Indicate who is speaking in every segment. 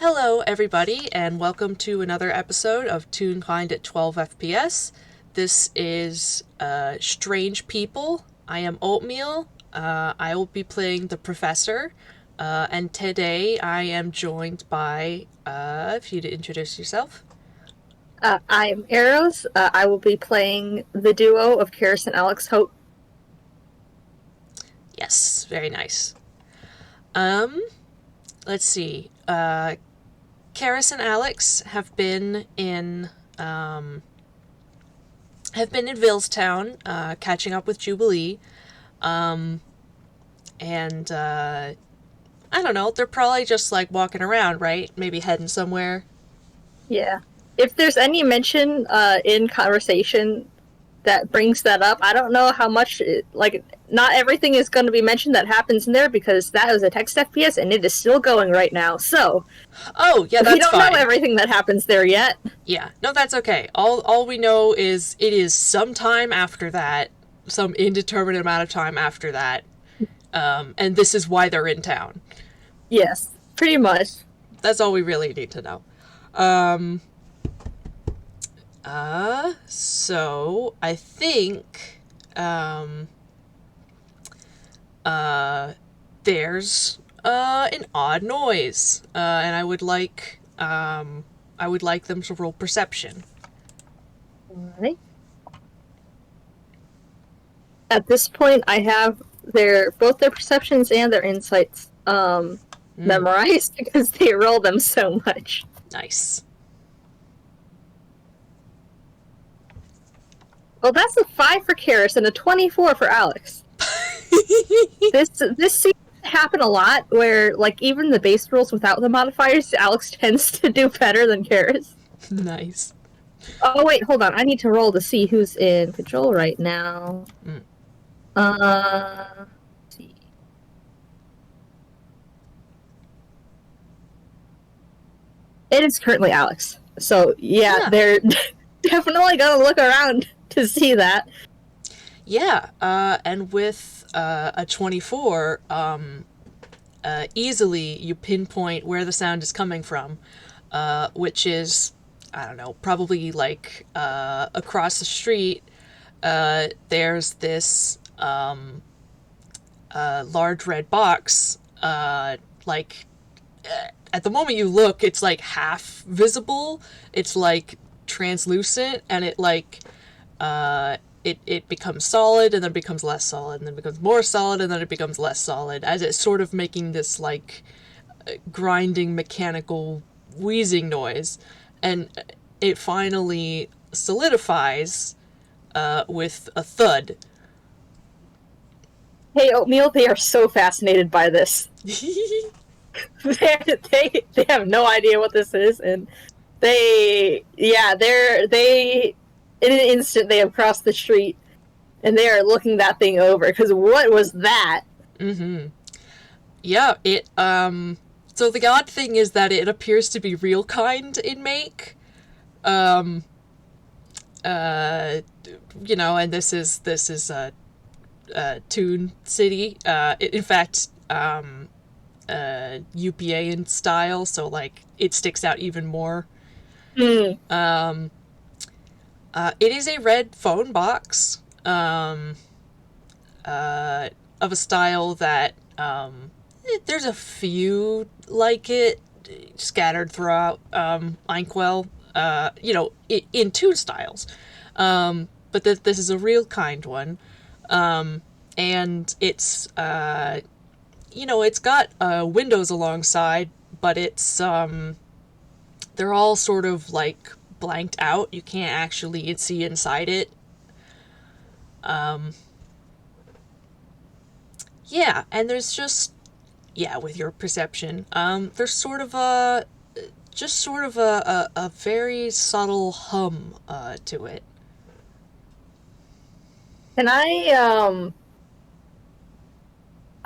Speaker 1: Hello, everybody, and welcome to another episode of Toonkind at 12 FPS. This is Strange People. I am Oatmeal. I will be playing the Professor, and today I am joined by, if you'd introduce yourself.
Speaker 2: I am Arrows. I will be playing the duo of Keris and Alex Hope.
Speaker 1: Yes, very nice. Let's see. Keris and Alex have been in Villestown, catching up with Jubilee, and I don't know. They're probably just like walking around, right? Maybe heading somewhere.
Speaker 2: Yeah. If there's any mention in conversation that brings that up, I don't know how much, not everything is going to be mentioned that happens in there because that was a text FPS and it is still going right now. So,
Speaker 1: Oh, yeah, that's
Speaker 2: we don't
Speaker 1: fine.
Speaker 2: know everything that happens there yet.
Speaker 1: Yeah, no, that's okay. All we know is it is sometime after that, some indeterminate amount of time after that, and this is why they're in town.
Speaker 2: Yes, pretty much.
Speaker 1: That's all we really need to know. So I think, there's, an odd noise, and I would like them to roll perception.
Speaker 2: Alright. At this point, I have both their perceptions and their insights memorized because they roll them so much.
Speaker 1: Nice.
Speaker 2: Well, that's a 5 for Keris and a 24 for Alex. This seems to happen a lot, where like even the base rolls without the modifiers, Alex tends to do better than Keris.
Speaker 1: Nice.
Speaker 2: Oh wait, hold on. I need to roll to see who's in control right now. Let's see. It is currently Alex. So yeah. They're definitely gonna look around to see that.
Speaker 1: Yeah, and with a 24, easily you pinpoint where the sound is coming from, which is, I don't know, probably like across the street. There's this large red box, like at the moment you look, it's like half visible. It's like translucent, and it like it becomes solid, and then becomes less solid, and then becomes more solid, and then it becomes less solid, as it's sort of making this like grinding mechanical wheezing noise, and it finally solidifies with a thud.
Speaker 2: Hey, Oatmeal, they are so fascinated by this. they have no idea what this is, and they in an instant they have crossed the street and they are looking that thing over, because what was that?
Speaker 1: Yeah, it so the odd thing is that it appears to be real kind in make. You know, and this is Toon City. In fact, UPA in style, so like it sticks out even more. It is a red phone box, of a style that there's a few like it scattered throughout Inkwell, you know, in Toon styles, but this is a real kind one, and it's you know, it's got windows alongside, but it's they're all sort of like blanked out. You can't actually see inside it. Yeah, and there's just, yeah, with your perception, there's sort of a very subtle hum to it.
Speaker 2: And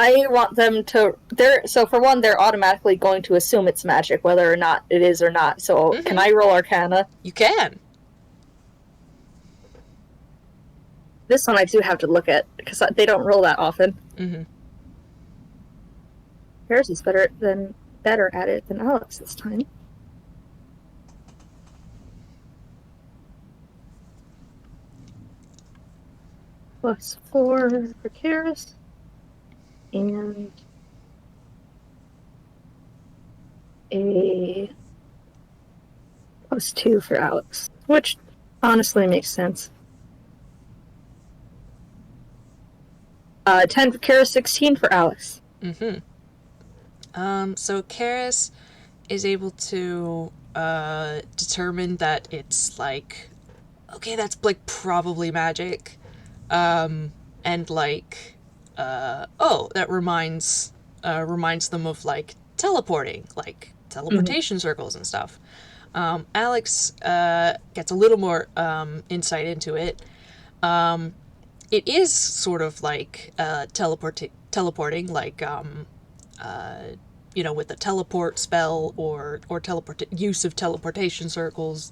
Speaker 2: I want them to, so for one, they're automatically going to assume it's magic, whether or not it is or not. So Can I roll Arcana?
Speaker 1: You can.
Speaker 2: This one I do have to look at, because they don't roll that often. Keris is better than better at it than Alex this time. +4 for Keris. And a +2 for Alex, which honestly makes sense. 10 for Keris, 16 for Alex.
Speaker 1: So Keris is able to determine that it's like, okay, that's like probably magic. And like, that reminds them of like teleporting, like teleportation circles and stuff. Alex gets a little more insight into it. It is sort of like teleporting, like with the teleport spell or use of teleportation circles,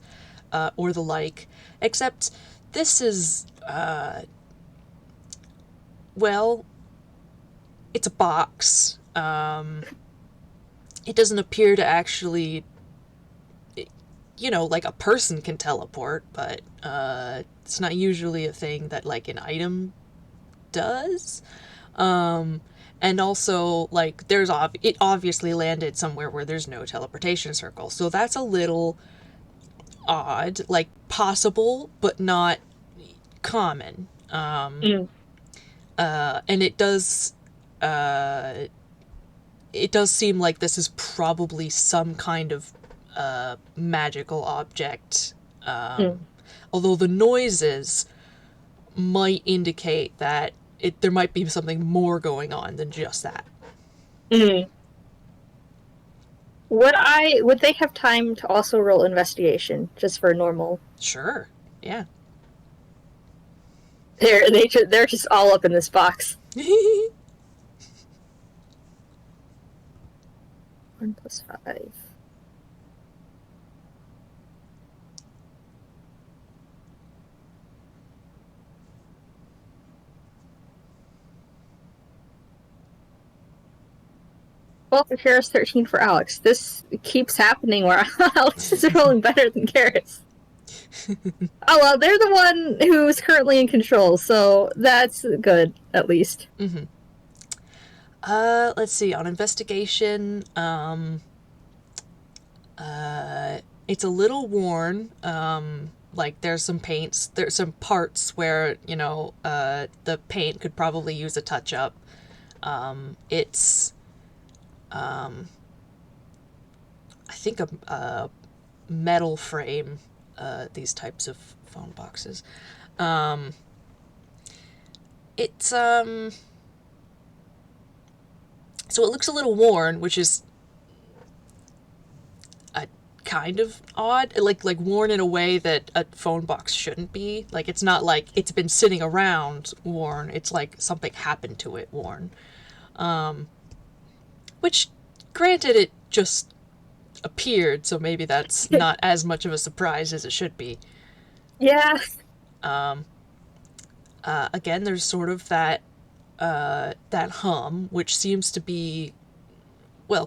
Speaker 1: or the like. Except this is it's a box. It doesn't appear to actually, like a person can teleport, but it's not usually a thing that like an item does. And also, like, it obviously landed somewhere where there's no teleportation circle, so that's a little odd, like possible but not common. And it does seem like this is probably some kind of magical object. Although the noises might indicate that there might be something more going on than just that.
Speaker 2: Would they have time to also roll investigation just for normal?
Speaker 1: Sure. Yeah.
Speaker 2: They're just all up in this box. 1 + 5. Well, for Keris, 13 for Alex. This keeps happening where Alex is rolling better than Keris. Oh well, they're the one who's currently in control, so that's good, at least.
Speaker 1: Let's see, on investigation, it's a little worn. Like there's some parts where, the paint could probably use a touch up. It's I think a metal frame, these types of phone boxes. It's so it looks a little worn, which is kind of odd, like worn in a way that a phone box shouldn't be. Like, it's not like it's been sitting around worn, it's like something happened to it worn. Which, granted, it just appeared, so maybe that's not as much of a surprise as it should be.
Speaker 2: Yeah.
Speaker 1: Again, there's sort of that hum, which seems to be,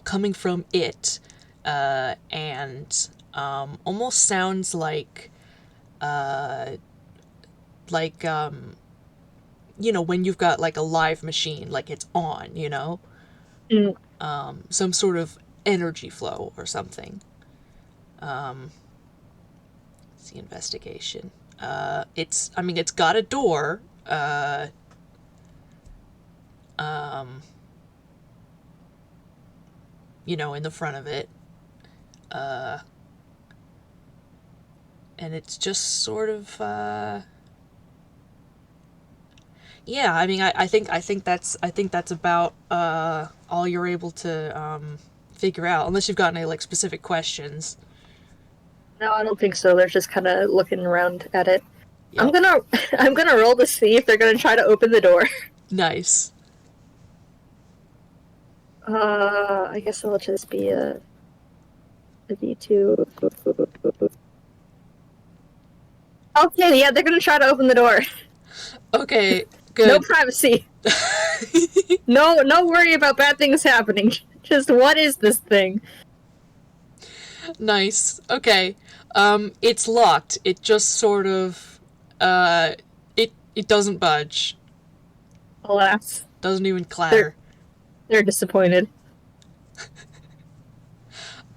Speaker 1: coming from it, and almost sounds like when you've got like a live machine, like it's on, some sort of energy flow or something. Let's see, investigation. It's got a door. In the front of it. And it's just sort of, yeah, I think that's about all you're able to figure out, unless you've got any like specific questions.
Speaker 2: No, I don't think so. They're just kind of looking around at it.
Speaker 1: Yep.
Speaker 2: I'm gonna roll to see if they're gonna try to open the door.
Speaker 1: Nice.
Speaker 2: I guess it'll just be a D2. Okay, yeah, they're gonna try to open the door.
Speaker 1: Okay, good.
Speaker 2: No privacy. No worry about bad things happening. Just what is this thing?
Speaker 1: Nice. Okay. It's locked. It just sort of, it doesn't budge.
Speaker 2: Alas,
Speaker 1: Doesn't even clatter.
Speaker 2: they're disappointed.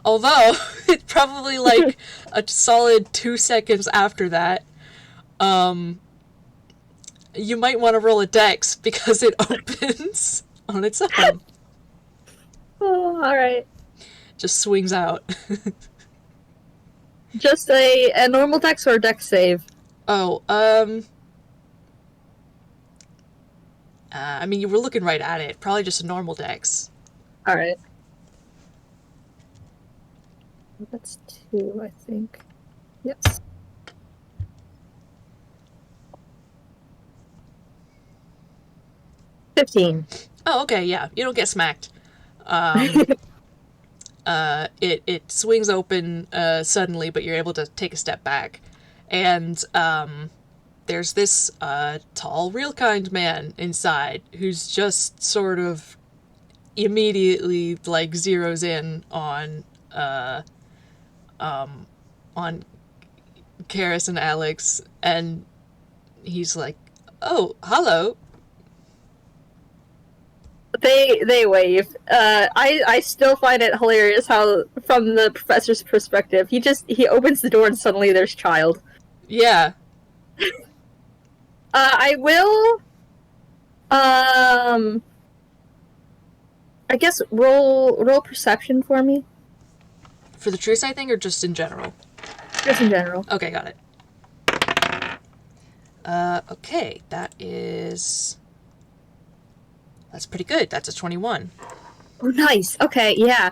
Speaker 1: Although, it's probably like a solid 2 seconds after that, you might want to roll a dex because it opens on its own.
Speaker 2: Oh, alright.
Speaker 1: Just swings out.
Speaker 2: Just a normal dex or a dex save?
Speaker 1: Oh, I mean, you were looking right at it. Probably just a normal dex.
Speaker 2: Alright. That's 2, I think. Yes. $15.
Speaker 1: Oh, okay, yeah. You don't get smacked. It swings open suddenly, but you're able to take a step back. And there's this tall, real kind man inside who's just sort of immediately like zeroes in on Keris and Alex, and he's like, "Oh, hello."
Speaker 2: They wave. I still find it hilarious how, from the professor's perspective, he opens the door and suddenly there's child.
Speaker 1: Yeah.
Speaker 2: I will. I guess roll perception for me.
Speaker 1: For the truce, I think, or just in general?
Speaker 2: Just in general.
Speaker 1: Okay, got it. Okay, that's pretty good. That's a 21.
Speaker 2: Oh, nice. Okay, yeah.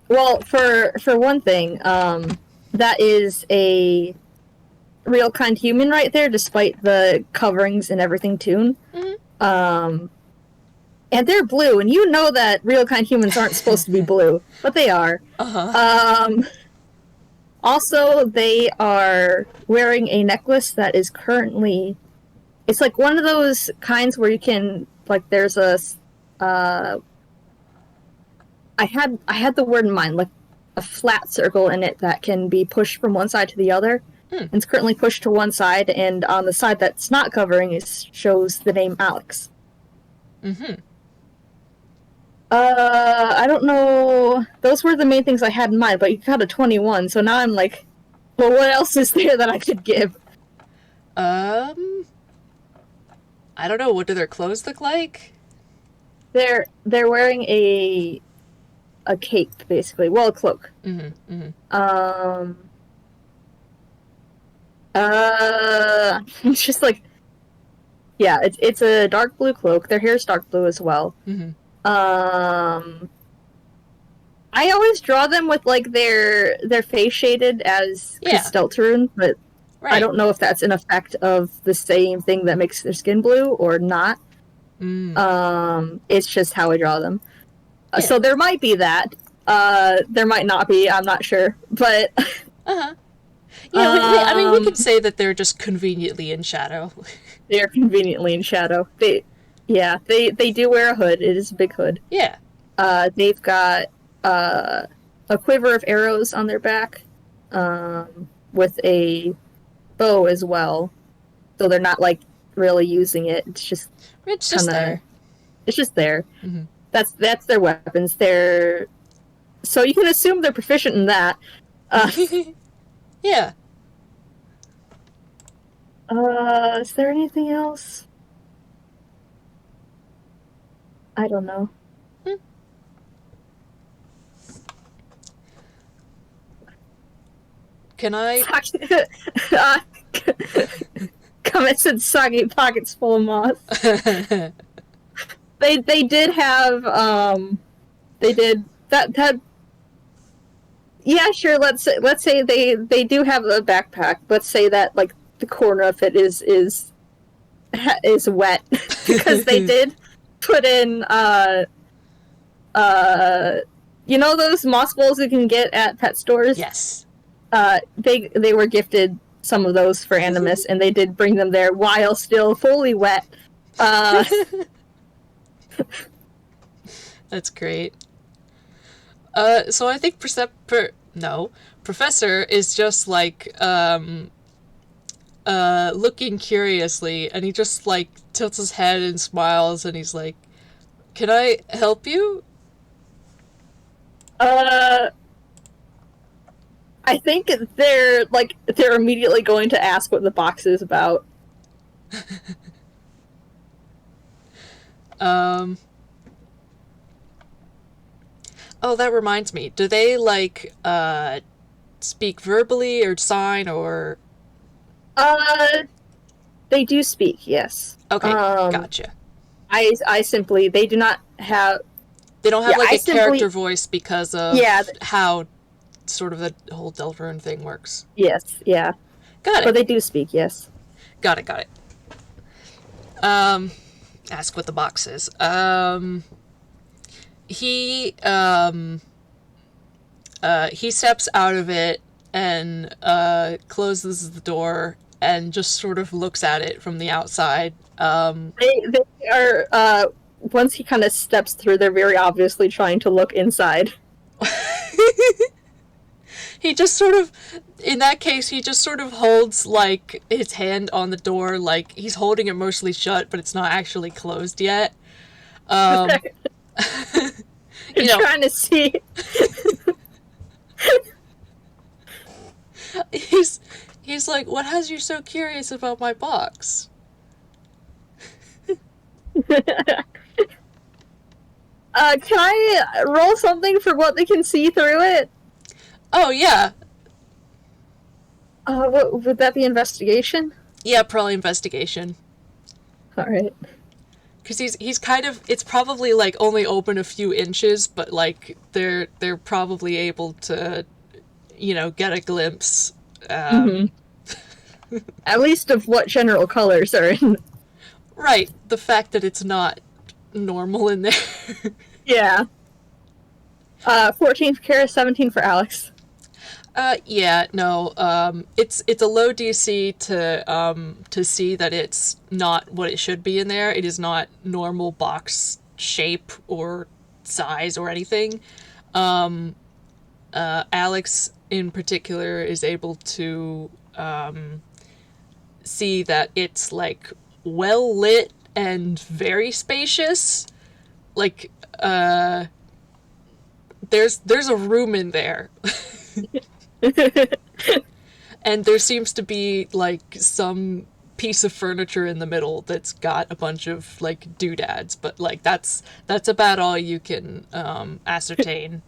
Speaker 2: Well, for one thing, that is a real kind human right there, despite the coverings and everything, Toon.
Speaker 1: Mm-hmm.
Speaker 2: And they're blue, and you know that real kind humans aren't supposed to be blue, but they are.
Speaker 1: Uh-huh.
Speaker 2: Also, they are wearing a necklace that is currently... It's like one of those kinds where you can... Like, there's a... I had the word in mind, like a flat circle in it that can be pushed from one side to the other. And it's currently pushed to one side, and on the side that's not covering shows the name Alex.
Speaker 1: Mm-hmm.
Speaker 2: I don't know. Those were the main things I had in mind, but you got a 21, so now I'm like, well, what else is there that I could give?
Speaker 1: I don't know. What do their clothes look like?
Speaker 2: They're wearing a cape, basically. Well, a cloak.
Speaker 1: Mm-hmm. Mm-hmm.
Speaker 2: It's just like, yeah, it's a dark blue cloak. Their hair's dark blue as well.
Speaker 1: Mm-hmm.
Speaker 2: I always draw them with like their face shaded as Crystaltarune, but
Speaker 1: Right.
Speaker 2: I don't know if that's an effect of the same thing that makes their skin blue or not. It's just how I draw them. So there might be that. There might not be. I'm not sure, but
Speaker 1: uh-huh. Yeah, I mean, we could say that they're just conveniently in shadow.
Speaker 2: They are conveniently in shadow. They do wear a hood. It is a big hood.
Speaker 1: Yeah.
Speaker 2: They've got a quiver of arrows on their back, with a bow as well. So they're not like really using it. It's just
Speaker 1: there.
Speaker 2: It's just there.
Speaker 1: Mm-hmm.
Speaker 2: That's their weapons. So you can assume they're proficient in that.
Speaker 1: Yeah.
Speaker 2: Is there anything else? I don't know.
Speaker 1: Can I?
Speaker 2: Comments and soggy pockets full of moss. They did have they did that. Yeah, sure. Let's say they do have a backpack. Let's say that like the corner of it is wet because they did put in you know those moss bowls you can get at pet stores?
Speaker 1: Yes.
Speaker 2: They were gifted some of those for Animus, and they did bring them there while still fully wet.
Speaker 1: That's great. So I think Professor is just like looking curiously, and he just like tilts his head and smiles, and he's like, "Can I help you?"
Speaker 2: I think they're immediately going to ask what the box is about.
Speaker 1: Oh, that reminds me. Do they like speak verbally or sign or?
Speaker 2: They do speak, yes.
Speaker 1: Okay, gotcha.
Speaker 2: They do not have.
Speaker 1: They don't have
Speaker 2: Yeah,
Speaker 1: like a character voice because of
Speaker 2: Yeah.
Speaker 1: how sort of the whole Deltarune thing works.
Speaker 2: Yes, yeah.
Speaker 1: Got it.
Speaker 2: But they do speak, yes.
Speaker 1: Got it. Ask what the box is. He steps out of it and closes the door and just sort of looks at it from the outside.
Speaker 2: They are once he kind of steps through, they're very obviously trying to look inside.
Speaker 1: He just sort of, in that case, he just sort of holds, like, his hand on the door, like, he's holding it mostly shut, but it's not actually closed yet.
Speaker 2: You're trying to see.
Speaker 1: He's like, what has you so curious about my box?
Speaker 2: Can I roll something for what they can see through it?
Speaker 1: Oh, yeah.
Speaker 2: What would that be? Investigation?
Speaker 1: Yeah, probably investigation.
Speaker 2: Alright.
Speaker 1: Because he's kind of, it's probably, like, only open a few inches, but, like, they're probably able to, you know, get a glimpse.
Speaker 2: At least of what general colors are in.
Speaker 1: Right. The fact that it's not normal in there.
Speaker 2: Yeah. 14 for Keris, 17 for Alex.
Speaker 1: Yeah, no, it's a low DC to see that it's not what it should be in there. It is not normal box shape or size or anything. Alex in particular is able to see that it's like well lit and very spacious. Like there's a room in there. And there seems to be like some piece of furniture in the middle that's got a bunch of like doodads, but like that's about all you can ascertain.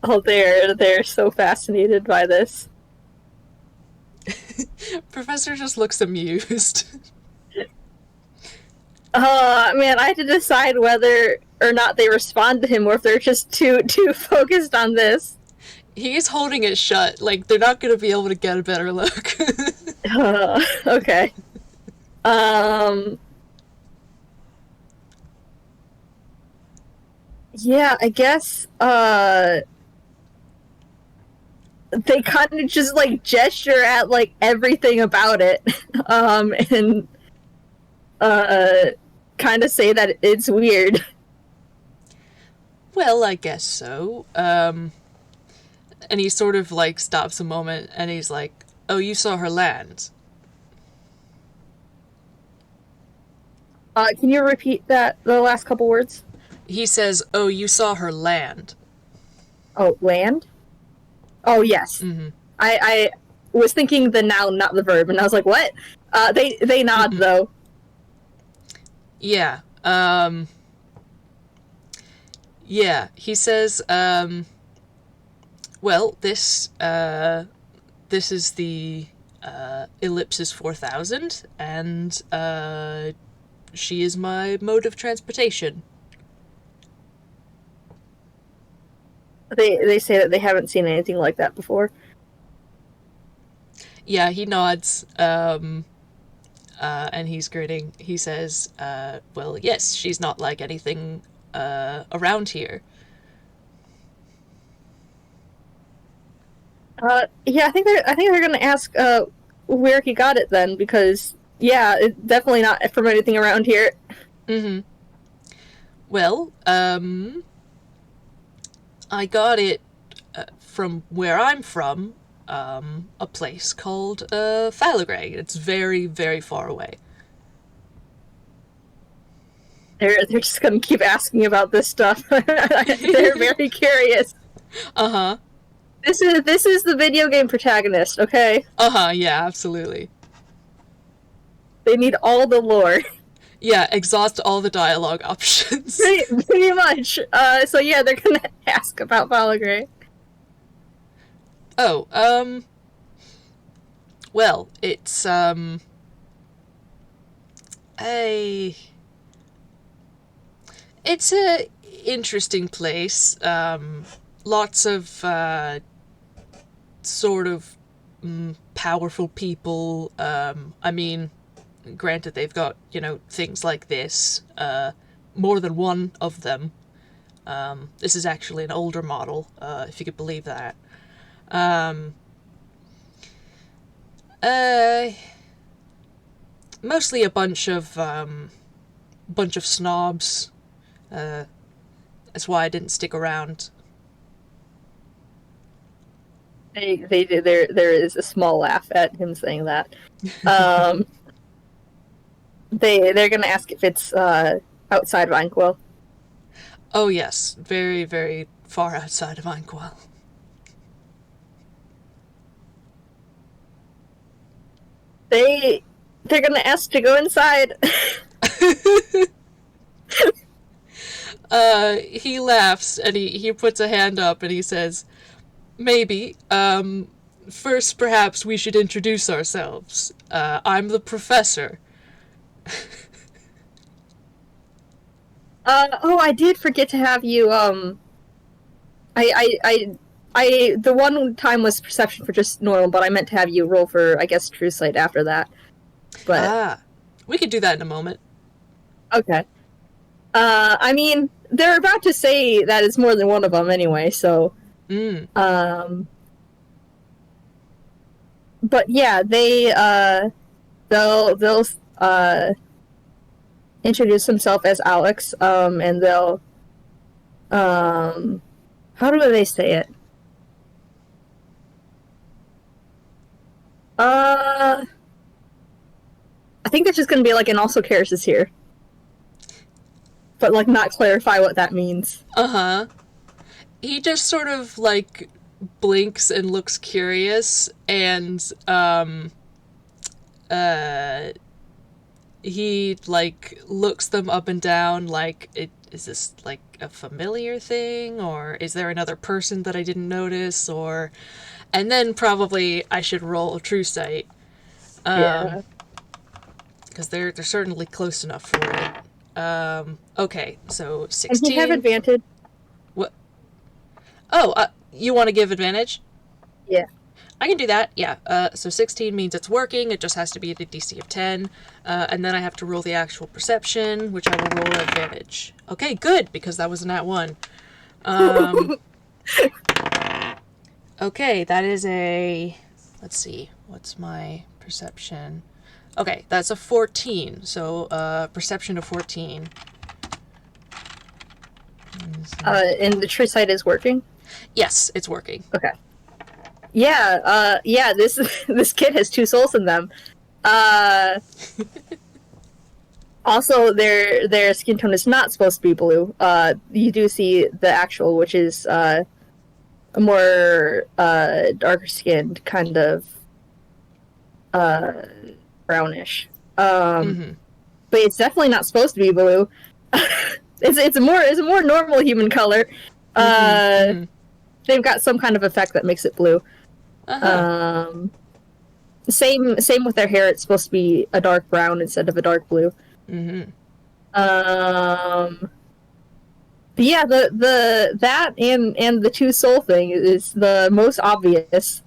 Speaker 2: Oh, they're so fascinated by this.
Speaker 1: Professor just looks amused.
Speaker 2: Man, I had to decide whether or not they respond to him or if they're just too focused on this.
Speaker 1: He's holding it shut. Like, they're not going to be able to get a better look.
Speaker 2: Okay. Yeah, I guess, they kind of just, like, gesture at, like, everything about it, and, kind of say that it's weird.
Speaker 1: Well, I guess so. And he sort of, like, stops a moment, and he's like, oh, you saw her land.
Speaker 2: Can you repeat the last couple words?
Speaker 1: He says, oh, you saw her land.
Speaker 2: Oh, land? Oh, yes.
Speaker 1: Mm-hmm.
Speaker 2: I was thinking the noun, not the verb, and I was like, what? They nod, though.
Speaker 1: Yeah. Yeah, he says, well, this is the Ellipsis 4000, and she is my mode of transportation.
Speaker 2: They say that they haven't seen anything like that before.
Speaker 1: Yeah, he nods, and he's grinning. He says, well, yes, she's not like anything around here.
Speaker 2: Yeah, I think they're gonna ask where he got it then, because yeah, it's definitely not from anything around here.
Speaker 1: Mm-hmm. Well, I got it from where I'm from, a place called Falagray. It's very, very far away.
Speaker 2: They're just gonna keep asking about this stuff. They're very curious.
Speaker 1: Uh-huh.
Speaker 2: This is the video game protagonist, okay?
Speaker 1: Uh-huh, yeah, absolutely.
Speaker 2: They need all the lore.
Speaker 1: Yeah, exhaust all the dialogue options.
Speaker 2: Pretty much. So yeah, they're gonna ask about Valagray.
Speaker 1: Oh, well, it's, a... It's a interesting place. Lots of, sort of powerful people. I mean, granted, they've got, things like this. More than one of them. This is actually an older model, if you could believe that. Mostly a bunch of snobs. That's why I didn't stick around.
Speaker 2: There is a small laugh at him saying that. They're gonna ask if it's outside of Inkwell.
Speaker 1: Oh yes, very, very far outside of Inkwell.
Speaker 2: They're gonna ask to go inside.
Speaker 1: He laughs and he puts a hand up and he says, maybe, first perhaps we should introduce ourselves. I'm the professor.
Speaker 2: Oh, I did forget to have you, the one time was perception for just normal, but I meant to have you roll for, I guess, true sight after that. But
Speaker 1: we could do that in a moment.
Speaker 2: Okay. I mean, they're about to say that it's more than one of them anyway, so... But yeah, they'll introduce themselves as Alex, and they'll, how do they say it? I think that's just gonna be like, and also Keris is here. But, like, not clarify what that means.
Speaker 1: Uh-huh. He just sort of, like, blinks and looks curious, and, he, like, looks them up and down, like, is this, like, a familiar thing, or is there another person that I didn't notice, or... And then probably I should roll a true sight.
Speaker 2: Yeah.
Speaker 1: Because they're certainly close enough for it. Okay, so 16...
Speaker 2: And he have advantage.
Speaker 1: What? Oh, you want to give advantage?
Speaker 2: Yeah.
Speaker 1: I can do that, yeah. So 16 means it's working, it just has to be at a DC of 10. And then I have to roll the actual perception, which I will roll advantage. Okay, good, because that was a nat 1. Okay, that is a... Let's see, what's my perception? Okay, that's a 14, so perception of 14.
Speaker 2: And the true sight is working?
Speaker 1: Yes, it's working.
Speaker 2: Okay. Yeah, this kid has 2 souls in them. Also, their skin tone is not supposed to be blue. You do see the actual, which is a more darker skinned, kind of brownish. But it's definitely not supposed to be blue. It's a more normal human color. They've got some kind of effect that makes it blue. Same with their hair. It's supposed to be a dark brown instead of a dark blue. But yeah, that and the 2 soul thing is the most obvious.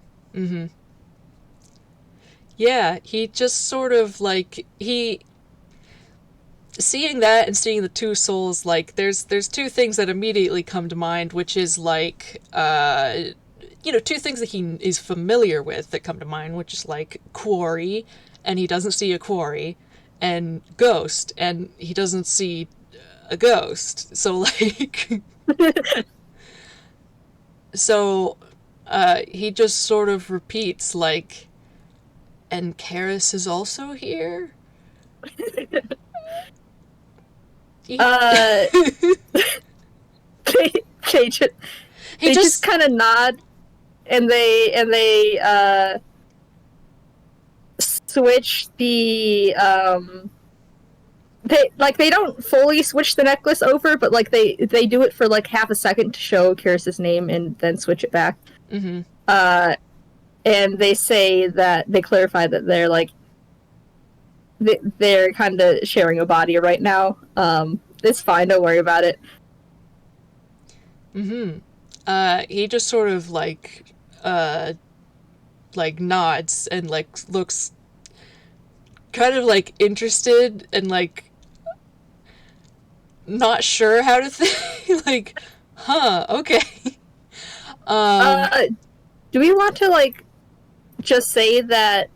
Speaker 1: Yeah, he just sort of like seeing that and seeing the 2 souls, like there's 2 things that immediately come to mind, which is like 2 things that he is familiar with that come to mind, which is like quarry, and he doesn't see a quarry, and ghost, and he doesn't see a ghost. So like, so he just sort of repeats like, and Keris is also here.
Speaker 2: Uh, they they just
Speaker 1: He
Speaker 2: just kind of nod, and they switch the they don't fully switch the necklace over, but like they do it for like half a second to show Keris's name and then switch it back.
Speaker 1: Mm-hmm.
Speaker 2: And they say that they clarify that they're like they're kind of sharing a body right now. It's fine, don't worry about it.
Speaker 1: Mm-hmm. He just sort of like nods and like looks kind of like interested and like not sure how to think. Like, huh, okay.
Speaker 2: Do we want to like just say that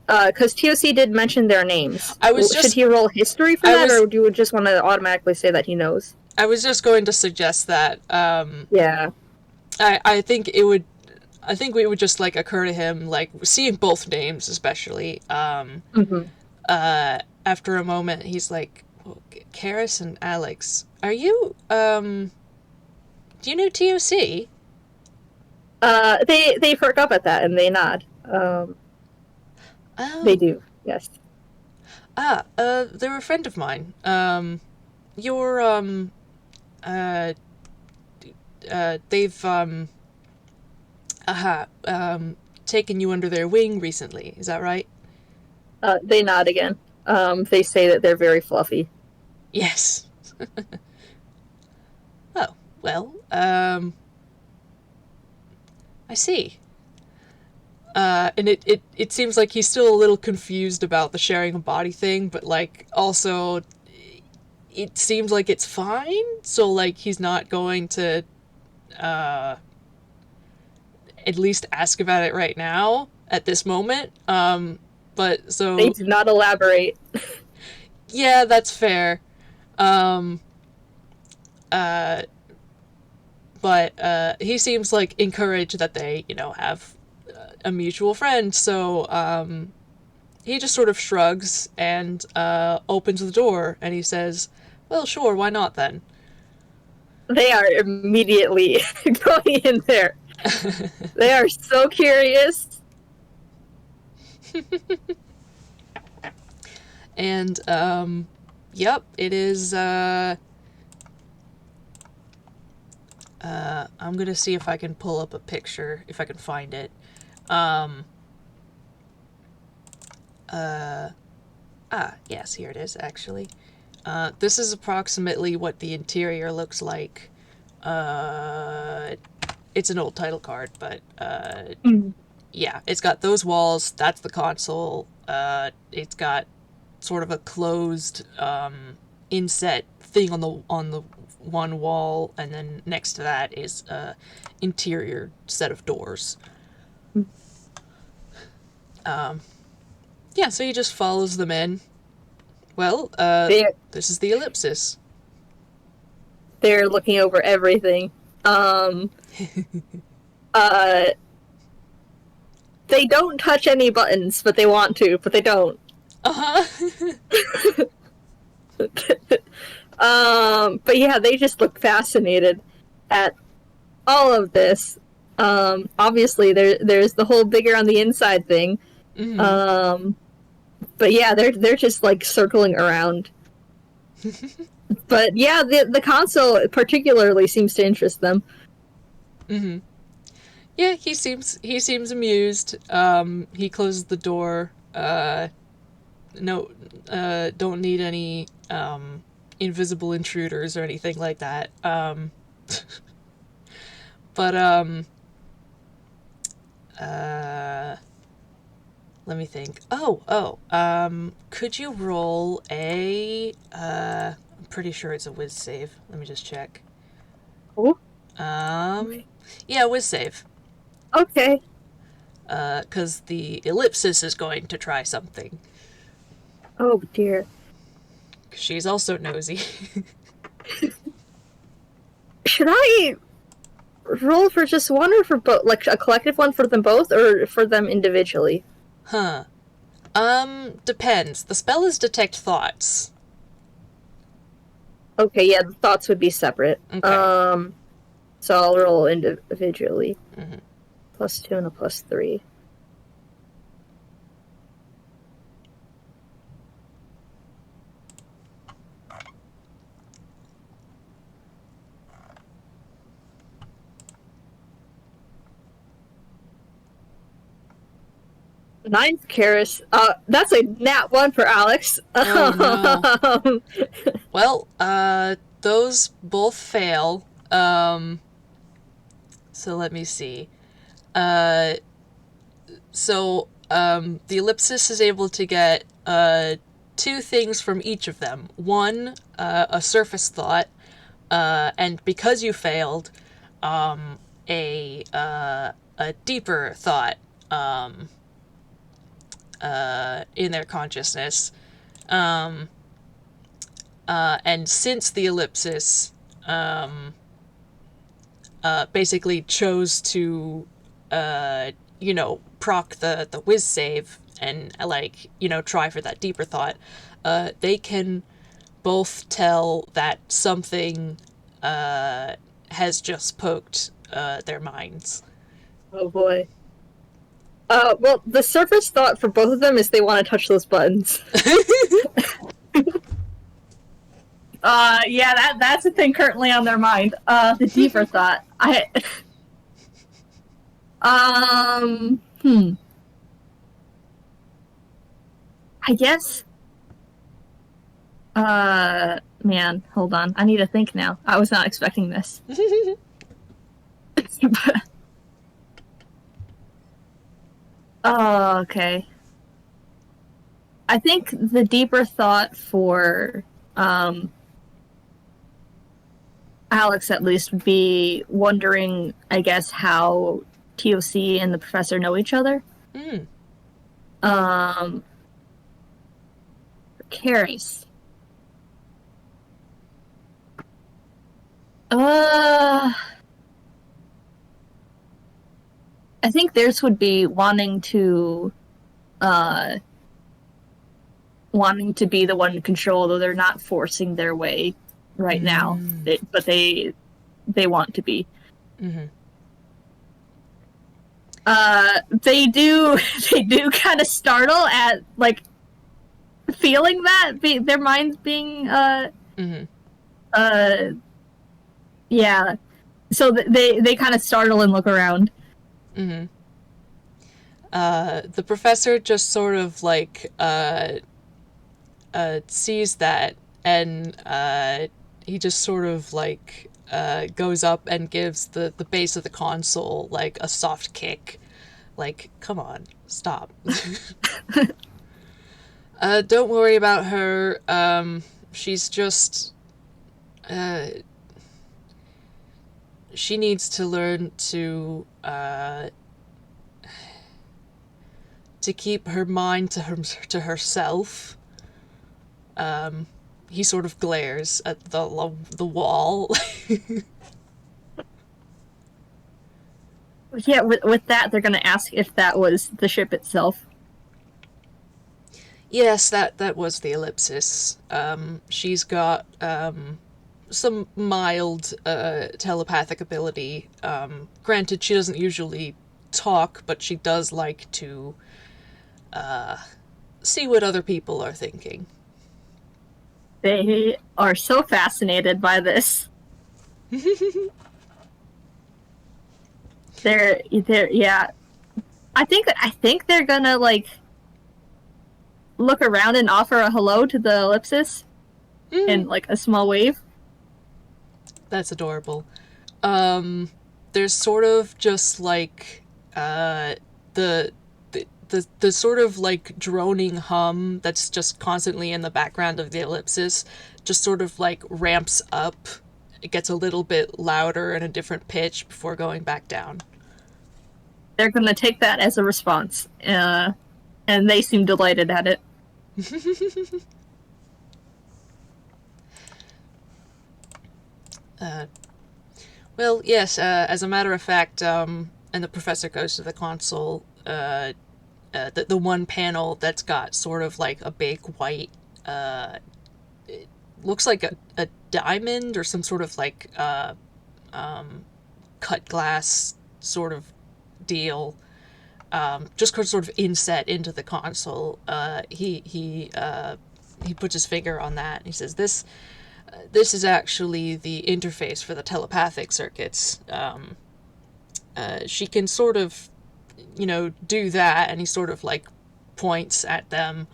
Speaker 2: because TOC did mention their names. Should he roll history for that, or do you just want to automatically say that he knows?
Speaker 1: I was just going to suggest that.
Speaker 2: Yeah.
Speaker 1: I think it would. I think it would just like occur to him, like seeing both names, especially.
Speaker 2: Mm-hmm.
Speaker 1: After a moment, he's like, well, "Keris and Alex, are you? Do you know TOC?"
Speaker 2: They perk up at that and they nod.
Speaker 1: Oh.
Speaker 2: They do, yes.
Speaker 1: They're a friend of mine. You're, they've, taken you under their wing recently, is that right?
Speaker 2: They nod again. They say that they're very fluffy.
Speaker 1: Yes. Oh, well, I see. And it seems like he's still a little confused about the sharing a body thing, but like also it seems like it's fine, so like he's not going to at least ask about it right now at this moment. But so
Speaker 2: they do not elaborate.
Speaker 1: Yeah, that's fair. But he seems like encouraged that they, have a mutual friend, so he just sort of shrugs and opens the door, and he says, well, sure, why not then?
Speaker 2: They are immediately going in there. They are so curious.
Speaker 1: And, yep, it is, I'm gonna see if I can pull up a picture, if I can find it. Yes, here it is, actually. This is approximately what the interior looks like. It's an old title card, but, yeah, it's got those walls, that's the console, it's got sort of a closed, inset thing on the one wall, and then next to that is a interior set of doors. Yeah, so he just follows them in. Well, this is the ellipsis.
Speaker 2: They're looking over everything. They don't touch any buttons, but they want to, but they don't. But yeah, they just look fascinated at all of this. Obviously, there's the whole bigger on the inside thing.
Speaker 1: Mm-hmm.
Speaker 2: But yeah, they're just like circling around. But yeah, the console particularly seems to interest them.
Speaker 1: Mm-hmm. Yeah, he seems amused. He closes the door. No, don't need any invisible intruders or anything like that. But let me think. Could you roll a I'm pretty sure it's a whiz save. Let me just check.
Speaker 2: Oh.
Speaker 1: Yeah, whiz save.
Speaker 2: Okay.
Speaker 1: 'Cause the ellipsis is going to try something.
Speaker 2: Oh dear.
Speaker 1: She's also nosy.
Speaker 2: Should I roll for just one or for both? Like a collective one for them both or for them individually?
Speaker 1: Huh. Depends. The spell is detect thoughts.
Speaker 2: Okay, yeah, the thoughts would be separate.
Speaker 1: Okay.
Speaker 2: So I'll roll individually.
Speaker 1: Mm-hmm.
Speaker 2: +2 and a +3. Ninth Keris. That's a nat 1 for Alex.
Speaker 1: Oh no. Well, those both fail. So let me see. Uh, the ellipsis is able to get two things from each of them. One, a surface thought, and because you failed, a deeper thought in their consciousness. And since the ellipsis basically chose to, proc the whiz save and, try for that deeper thought, they can both tell that something has just poked their minds.
Speaker 2: Oh boy. Well, the surface thought for both of them is they want to touch those buttons. Yeah, that's the thing currently on their mind. The deeper thought. I guess. Man, hold on. I need to think now. I was not expecting this. Oh, okay. I think the deeper thought for Alex, at least, would be wondering, I guess, how TOC and the professor know each other.
Speaker 1: Mm.
Speaker 2: Keris. I think theirs would be wanting to be the one to control, though they're not forcing their way right now. But they want to be.
Speaker 1: Mm-hmm.
Speaker 2: They do kind of startle at like feeling that their minds being yeah. So they kind of startle and look around.
Speaker 1: Mm-hmm. The professor just sort of like sees that, and he just sort of like goes up and gives the base of the console like a soft kick. Like, come on, stop. Don't worry about her. She's just she needs to learn to keep her mind to herself. He sort of glares at the wall.
Speaker 2: Yeah, with that, they're going to ask if that was the ship itself.
Speaker 1: Yes, that was the ellipsis. She's got some mild telepathic ability. Granted, she doesn't usually talk, but she does like to see what other people are thinking.
Speaker 2: They are so fascinated by this. They're yeah. I think they're gonna like look around and offer a hello to the ellipsis in like a small wave.
Speaker 1: That's adorable. There's sort of just like the sort of like droning hum that's just constantly in the background of the ellipsis just sort of like ramps up. It gets a little bit louder and a different pitch before going back down.
Speaker 2: They're gonna take that as a response, and they seem delighted at it.
Speaker 1: Well, yes, as a matter of fact, and the professor goes to the console, the one panel that's got sort of like a big white, it looks like a diamond or some sort of like cut glass sort of deal, just sort of inset into the console. He puts his finger on that and he says, this is actually the interface for the telepathic circuits. She can sort of, do that, and he sort of like points at them,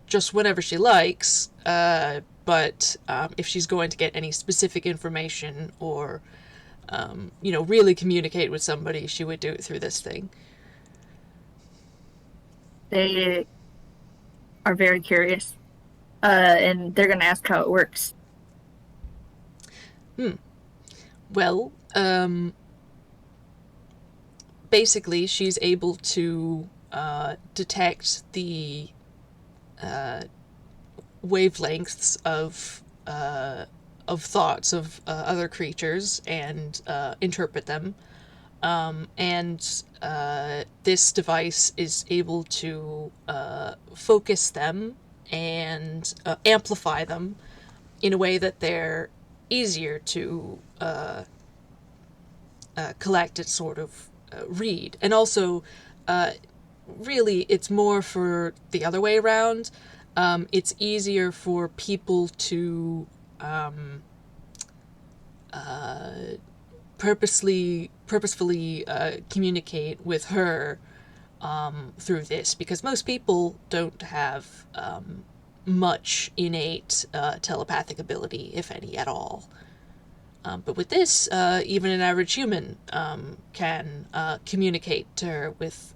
Speaker 1: just whenever she likes. But if she's going to get any specific information or, really communicate with somebody, she would do it through this thing.
Speaker 2: They are very curious, and they're going to ask how it works.
Speaker 1: Well, basically, she's able to detect the wavelengths of thoughts of other creatures and interpret them. And this device is able to focus them and amplify them in a way that they're easier to collect and sort of read. And also, really, it's more for the other way around. It's easier for people to purposefully communicate with her through this, because most people don't have much innate telepathic ability, if any at all. But with this, even an average human can communicate to her with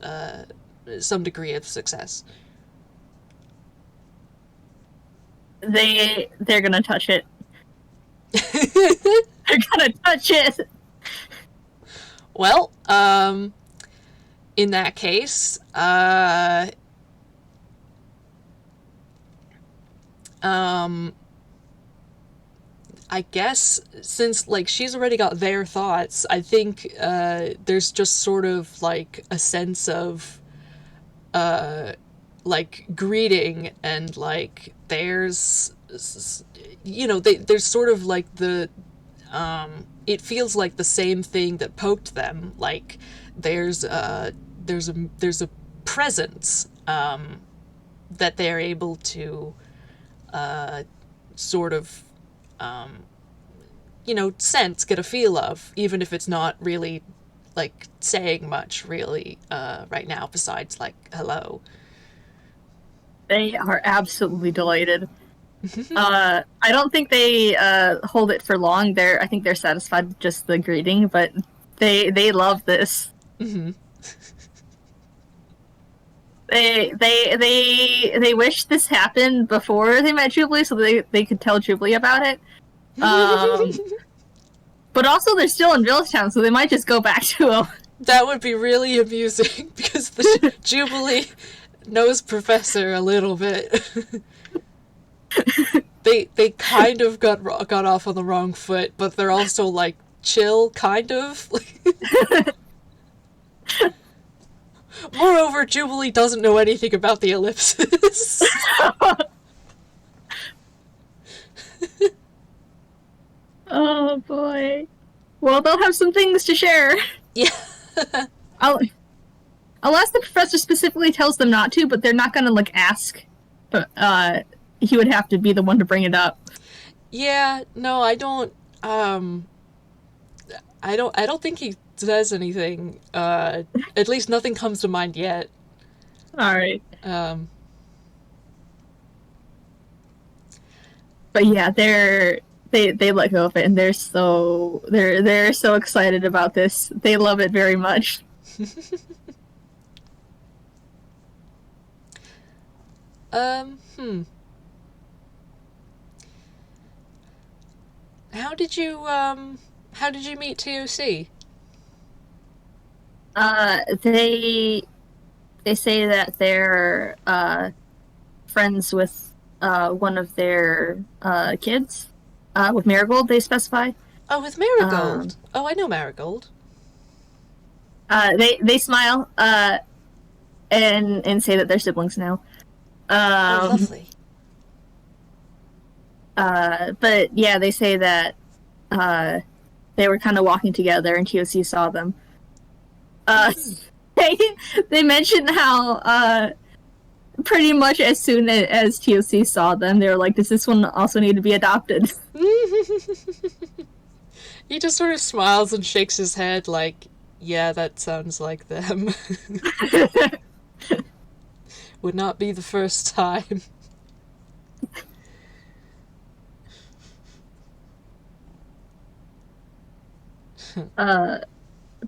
Speaker 1: some degree of success.
Speaker 2: They're gonna touch it. They're gonna touch it.
Speaker 1: Well, in that case, I guess since like she's already got their thoughts, I think there's just sort of like a sense of like greeting, and like there's there's sort of like the it feels like the same thing that poked them. Like there's a presence that they're able to sort of sense, get a feel of, even if it's not really like saying much really right now besides like hello.
Speaker 2: They are absolutely delighted. I don't think they hold it for long. I think they're satisfied with just the greeting, but they love this.
Speaker 1: Mm-hmm.
Speaker 2: They wish this happened before they met Jubilee, so they could tell Jubilee about it. But also they're still in Villestown, so they might just go back to him.
Speaker 1: That would be really amusing because the Jubilee knows Professor a little bit. They kind of got off on the wrong foot, but they're also like chill, kind of. Moreover, Jubilee doesn't know anything about the ellipsis.
Speaker 2: Oh boy. Well, they'll have some things to share.
Speaker 1: Yeah.
Speaker 2: Unless the professor specifically tells them not to, but they're not gonna like ask. But he would have to be the one to bring it up.
Speaker 1: Yeah, no, I don't think he says anything. At least nothing comes to mind yet.
Speaker 2: Alright. But yeah, they let go of it, and they're so excited about this. They love it very much.
Speaker 1: How did you meet TOC?
Speaker 2: They say that they're friends with one of their kids, with Marigold. They specify.
Speaker 1: Oh, with
Speaker 2: Um,
Speaker 1: Marigold. Oh, I know Marigold.
Speaker 2: they smile and say that they're siblings now.
Speaker 1: Oh,
Speaker 2: Um,
Speaker 1: lovely.
Speaker 2: but yeah, they say that uh, they were kind of walking together, and TOC saw them. They they mentioned how pretty much as soon as TOC saw them, they were like, "Does this one also need to be adopted?"
Speaker 1: He just sort of smiles and shakes his head like, yeah, that sounds like them. Would not be the first time.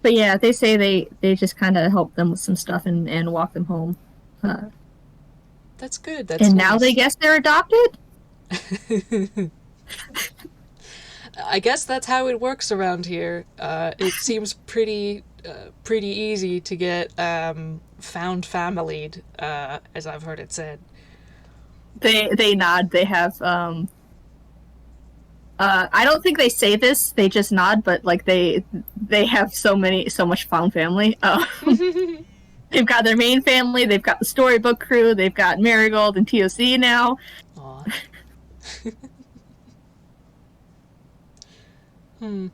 Speaker 2: But yeah, they say they just kind of help them with some stuff and walk them home.
Speaker 1: That's good. That's
Speaker 2: And
Speaker 1: nice.
Speaker 2: now they guess they're adopted?
Speaker 1: I guess that's how it works around here. It seems pretty easy to get found familied, as I've heard it said.
Speaker 2: They nod. They have I don't think they say this, they just nod, but like they have so much found family. They've got their main family, they've got the storybook crew, they've got Marigold and TOC now.
Speaker 1: Aw. Hmm.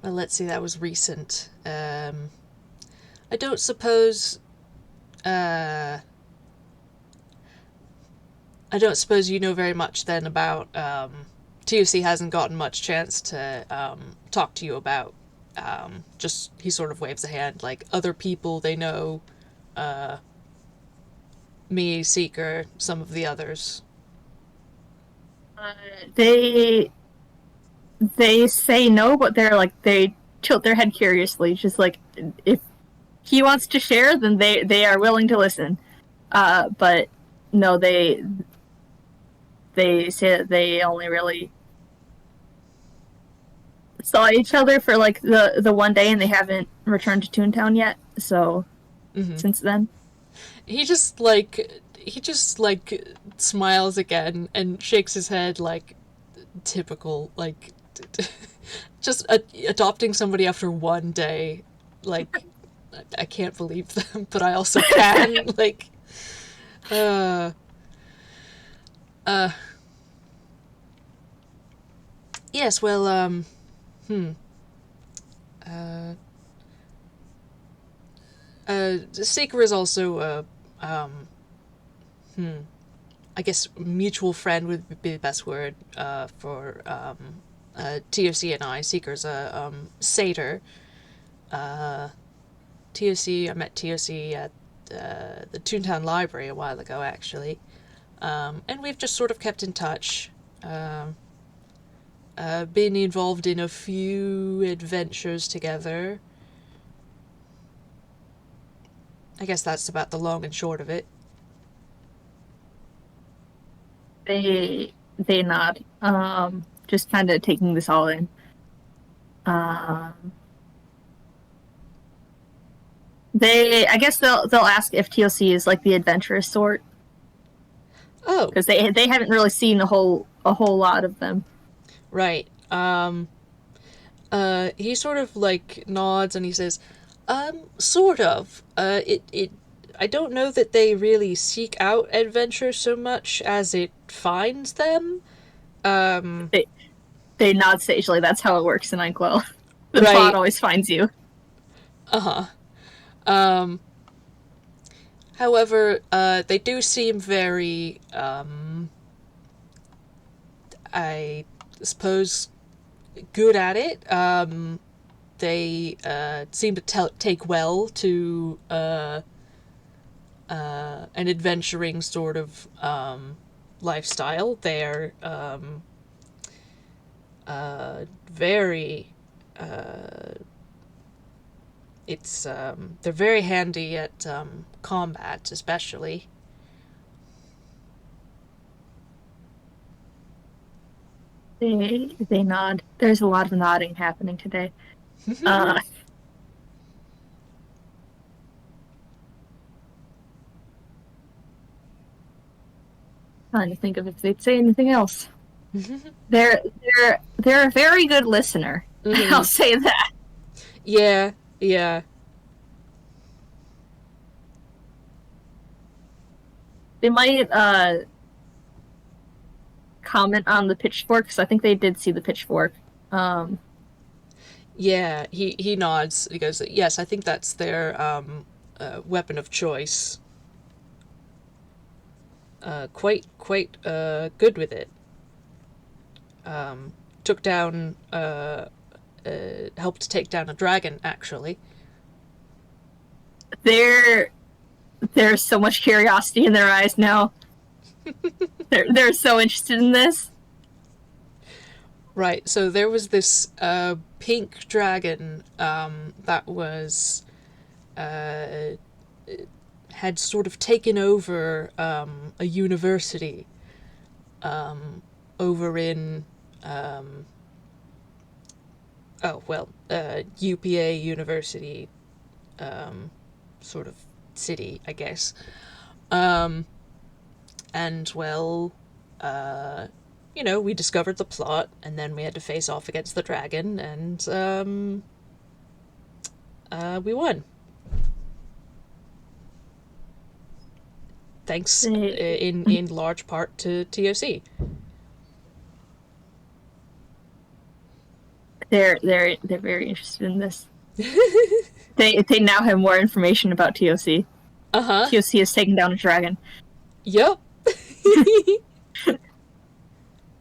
Speaker 1: Well, let's see, that was recent. I don't suppose. I don't suppose you know very much then about. TOC hasn't gotten much chance to talk to you about. Just he sort of waves a hand, like other people they know. Me, Seeker, some of the others.
Speaker 2: They say no, but they're like they tilt their head curiously, just like if he wants to share, then they are willing to listen. But no, they say that they only really saw each other for like the one day, and they haven't returned to Toontown yet. So since then,
Speaker 1: He just like smiles again and shakes his head like typical like just adopting somebody after one day, like I can't believe them, but I also can. Like, uh, uh, yes. Well, uh, Seeker is also I guess mutual friend would be the best word for TOC and I. Seeker's a satyr. TOC, I met TOC at the Toontown Library a while ago, actually. And we've just sort of kept in touch. Been involved in a few adventures together. I guess that's about the long and short of it.
Speaker 2: they nod, just kind of taking this all in. Um, I guess they'll ask if TLC is like the adventurous sort,
Speaker 1: Oh,
Speaker 2: because they haven't really seen a whole lot of them.
Speaker 1: right. He sort of like nods and he says, sort of. I don't know that they really seek out adventure so much as it finds them.
Speaker 2: They nod sagely. That's how it works in Inkwell. The
Speaker 1: Right.
Speaker 2: plot always finds you.
Speaker 1: However, they do seem very, I suppose, good at it. They seem to take well to an adventuring sort of lifestyle. They're very. They're very handy at combat, especially.
Speaker 2: They nod. There's a lot of nodding happening today. Uh, Trying to think of if they'd say anything else. They're they're a very good listener. I'll say that.
Speaker 1: Yeah, yeah.
Speaker 2: They might comment on the pitchfork because I think they did see the pitchfork.
Speaker 1: Yeah, he nods. He goes, "Yes, I think that's their weapon of choice. Quite good with it. Took down helped take down a dragon actually."
Speaker 2: There's so much curiosity in their eyes now. They're so interested in this.
Speaker 1: Right. So there was this pink dragon that was had sort of taken over a university over in UPA University sort of city, I guess. And well, we discovered the plot, and then we had to face off against the dragon, and we won. Thanks in large part to TOC.
Speaker 2: They're very interested in this. They now have more information about TOC. TOC has taken down a dragon.
Speaker 1: Yep.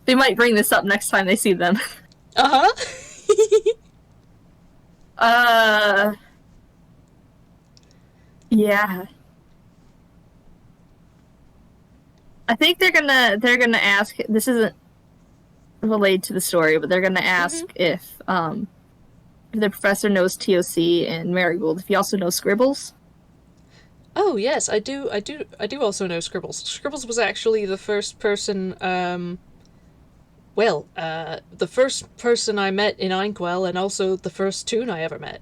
Speaker 2: They might bring this up next time they see them. Yeah. I think they're gonna ask. This isn't related to the story, but they're gonna ask if the professor knows TOC and Marigold. If he also knows Scribbles.
Speaker 1: Oh yes, I do also know Scribbles. Scribbles was actually the first person. The first person I met in Inkwell, and also the first toon I ever met.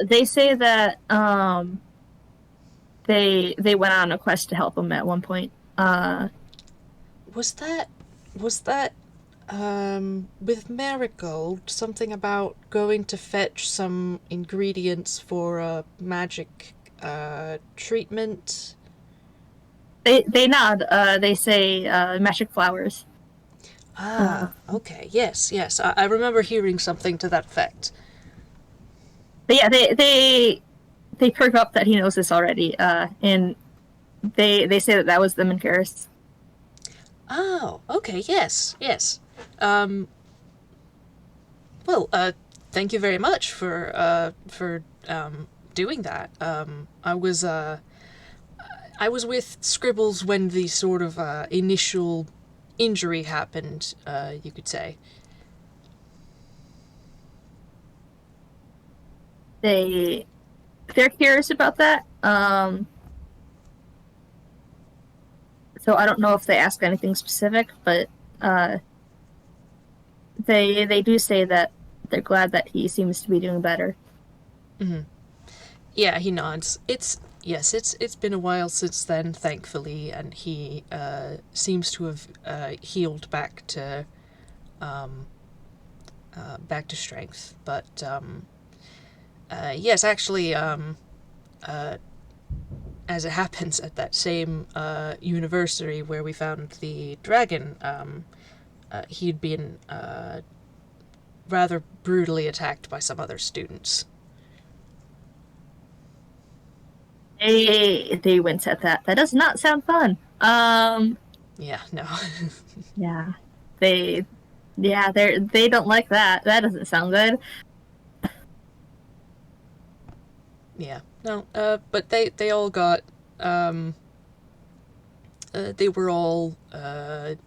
Speaker 2: They say that they went on a quest to help him at one point.
Speaker 1: Was that with Marigold something about going to fetch some ingredients for a magic treatment?
Speaker 2: They nod. They say magic flowers.
Speaker 1: Okay. Yes. I remember hearing something to that effect.
Speaker 2: But yeah, they perk up that he knows this already, and they say that was them and Keris.
Speaker 1: Oh, okay. Yes. Well, thank you very much for doing that. I was with Scribbles when the sort of initial injury happened, you could say.
Speaker 2: They're curious about that. So I don't know if they ask anything specific, but they do say that they're glad that he seems to be doing better.
Speaker 1: Yeah, he nods. It's been a while since then, thankfully, and he seems to have healed back to strength. But yes, actually, as it happens, at that same university where we found the dragon, he'd been rather brutally attacked by some other students.
Speaker 2: They wince at that. That does not sound fun.
Speaker 1: Yeah, no.
Speaker 2: Yeah. They don't like that. That doesn't sound good.
Speaker 1: Yeah. No, but they all got they were all I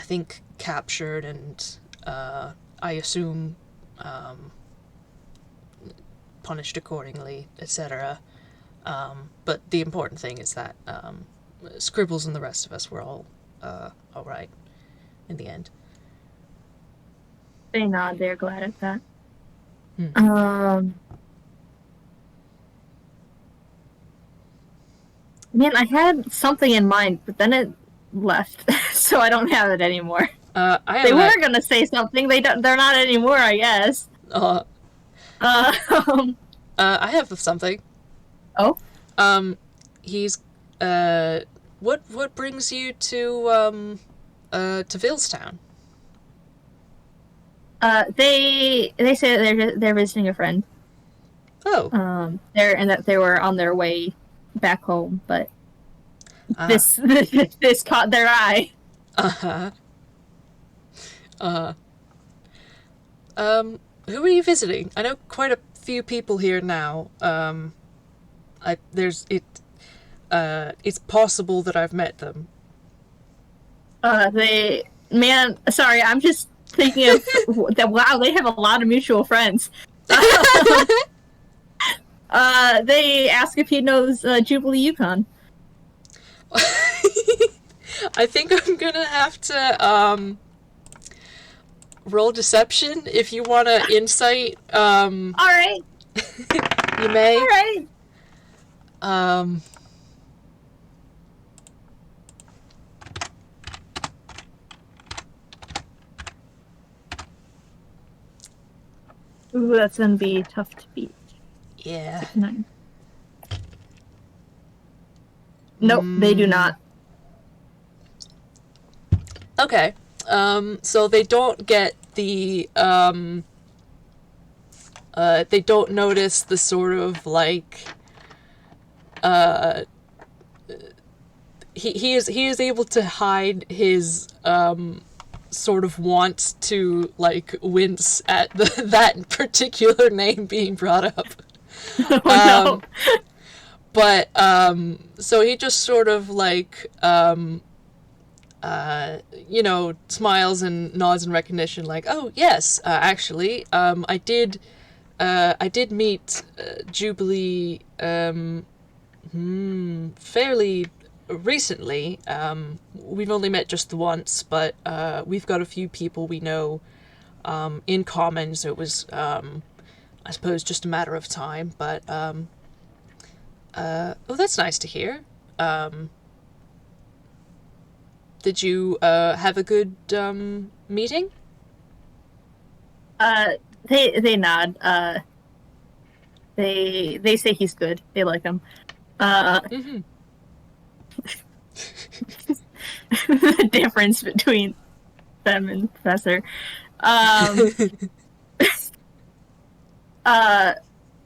Speaker 1: think captured and I assume punished accordingly, etc. But the important thing is that Scribbles and the rest of us were all right in the end.
Speaker 2: They nod. They're glad at that. Man, I had something in mind, but then it left, so I don't have it anymore.
Speaker 1: I
Speaker 2: They
Speaker 1: have
Speaker 2: were
Speaker 1: a
Speaker 2: gonna say something. They're not anymore, I guess.
Speaker 1: uh,
Speaker 2: Um,
Speaker 1: I have something.
Speaker 2: oh,
Speaker 1: Um, he's what brings you to Villestown?
Speaker 2: they say that they're visiting a friend.
Speaker 1: Oh,
Speaker 2: They're and that they were on their way back home, but
Speaker 1: ah,
Speaker 2: this this caught their eye.
Speaker 1: uh-huh. Uh, who are you visiting? I know quite a few people here now. It's possible that I've met them.
Speaker 2: They man, sorry, I'm just thinking of that. Wow, they have a lot of mutual friends. They ask if he knows Jubilee Yukon.
Speaker 1: I think I'm gonna have to roll deception if you want to insight.
Speaker 2: All right,
Speaker 1: You may.
Speaker 2: all right.
Speaker 1: Um,
Speaker 2: Ooh, that's gonna be tough to beat.
Speaker 1: yeah.
Speaker 2: 9. Nope, they do not.
Speaker 1: Okay. So they don't get the they don't notice the sort of like uh he is able to hide his sort of want to like wince at that particular name being brought up.
Speaker 2: Oh
Speaker 1: Um,
Speaker 2: no.
Speaker 1: but so he just sort of like smiles and nods in recognition, like, oh yes, actually, I did meet Jubilee fairly recently. We've only met just the once, but we've got a few people we know in common, so it was, I suppose, just a matter of time. But oh, that's nice to hear. Did you have a good meeting?
Speaker 2: They nod. They say he's good. They like him. Uh,
Speaker 1: Mm-hmm.
Speaker 2: the difference between them and Professor. Um, uh,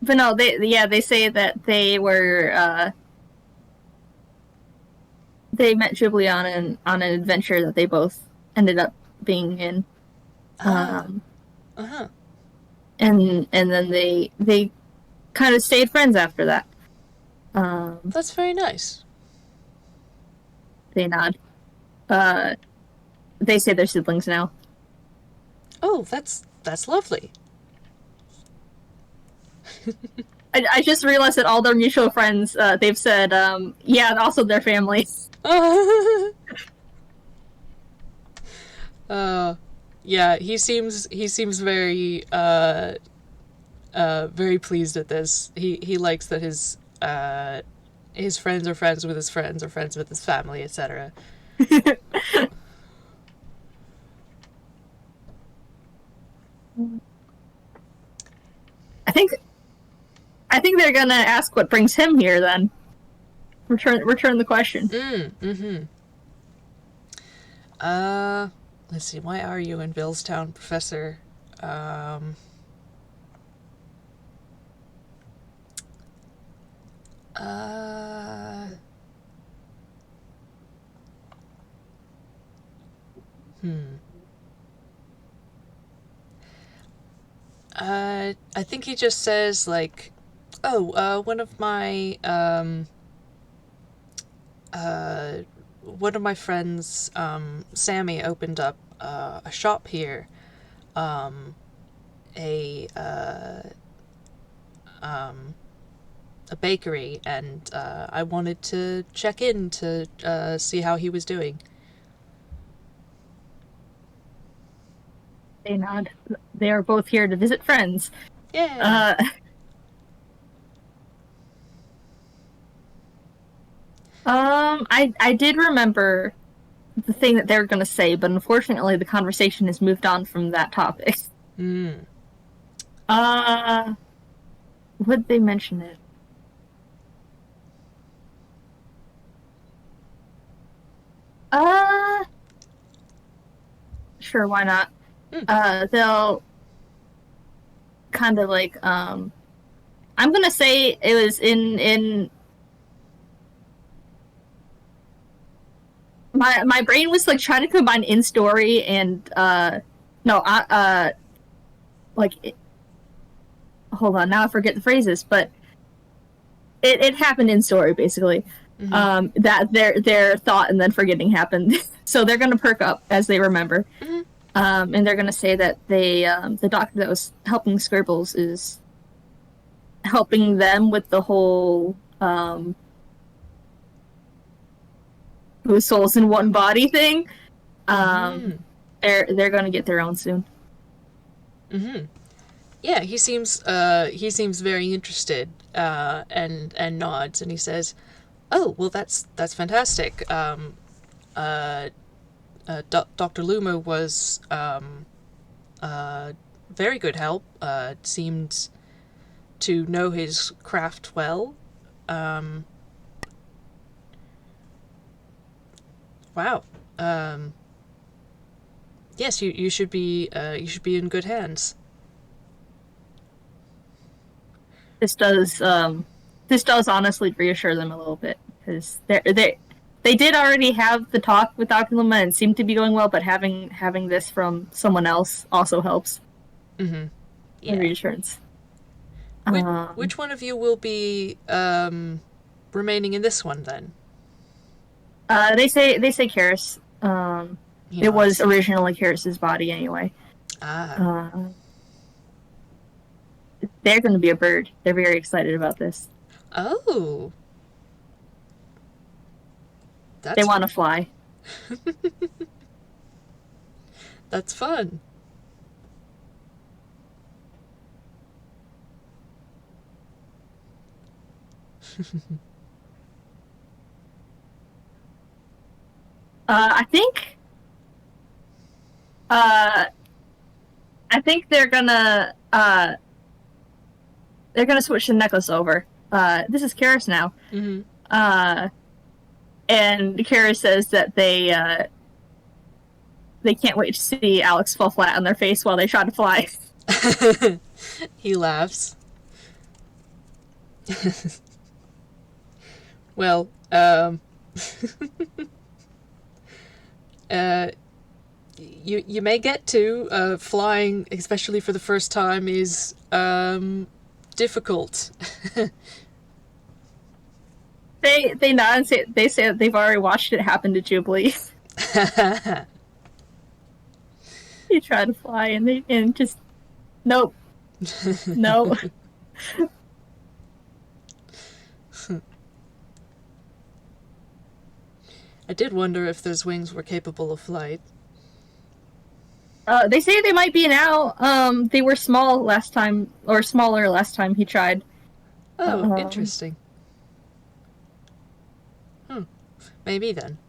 Speaker 2: but no, they say that they met Jubilee on an adventure that they both ended up being in.
Speaker 1: Ah,
Speaker 2: Um,
Speaker 1: uh-huh.
Speaker 2: and then they kind of stayed friends after that.
Speaker 1: That's very nice.
Speaker 2: They nod. Uh, they say they're siblings now.
Speaker 1: Oh, that's lovely.
Speaker 2: I just realized that all their mutual friends, they've said, yeah, and also their families.
Speaker 1: Yeah, he seems very very pleased at this. He likes that his friends are friends with his friends or friends with his family, etc.
Speaker 2: I think I think they're gonna ask what brings him here. Then return the question.
Speaker 1: Mm-hmm. Let's see. Why are you in Villestown, Professor? Um. Uh. Hmm. I think he just says like, "Oh, uh, one of my friends, Sammy, opened up a shop here, um, a um, a bakery, and I wanted to check in to see how he was doing."
Speaker 2: They nod. They are both here to visit friends.
Speaker 1: Yeah.
Speaker 2: Uh, I did remember the thing that they were going to say, but unfortunately the conversation has moved on from that topic.
Speaker 1: Hmm.
Speaker 2: Uh, would they mention it? Uh, sure, why not?
Speaker 1: Hmm.
Speaker 2: They'll kind of like, I'm gonna say it was in my brain was like trying to combine in story and no like hold on, now I forget the phrases, but it happened in story basically.
Speaker 1: Mm-hmm.
Speaker 2: That their thought and then forgetting happened. So they're gonna perk up as they remember.
Speaker 1: Mm-hmm.
Speaker 2: And they're gonna say that they the doctor that was helping Scribbles is helping them with the whole whose souls in one body thing.
Speaker 1: Mm-hmm.
Speaker 2: They're gonna get their own soon.
Speaker 1: Mm-hmm. Yeah, he seems very interested, and nods, and he says, "Oh, well, that's fantastic. Dr. Luma was very good help. Seemed to know his craft well. Um, wow. Um, yes, you should be in good hands."
Speaker 2: This does this does honestly reassure them a little bit because they did already have the talk with Dr. Luma and seemed to be going well, but having this from someone else also helps
Speaker 1: Mm-hmm.
Speaker 2: the
Speaker 1: Yeah.
Speaker 2: reassurance.
Speaker 1: Which one of you will be remaining in this one then?
Speaker 2: They say Keris.
Speaker 1: He
Speaker 2: It was
Speaker 1: nods.
Speaker 2: originally Keris's body anyway.
Speaker 1: Ah.
Speaker 2: Uh, they're going to be a bird. They're very excited about this.
Speaker 1: Oh.
Speaker 2: They
Speaker 1: That's
Speaker 2: want to fly.
Speaker 1: that's fun.
Speaker 2: I think. Uh, I think they're gonna switch the necklace over. This is Keris now.
Speaker 1: Mm-hmm.
Speaker 2: Uh, and Keris says that they can't wait to see Alex fall flat on their face while they try to fly.
Speaker 1: He laughs. Well, uh, you may get to flying, especially for the first time, is difficult.
Speaker 2: They nod and say that they've already watched it happen to Jubilee. They try to fly and just nope, no.
Speaker 1: I did wonder if those wings were capable of flight.
Speaker 2: They say they might be now. They were small last time, or smaller last time he tried.
Speaker 1: Oh,
Speaker 2: Um,
Speaker 1: interesting. Maybe then.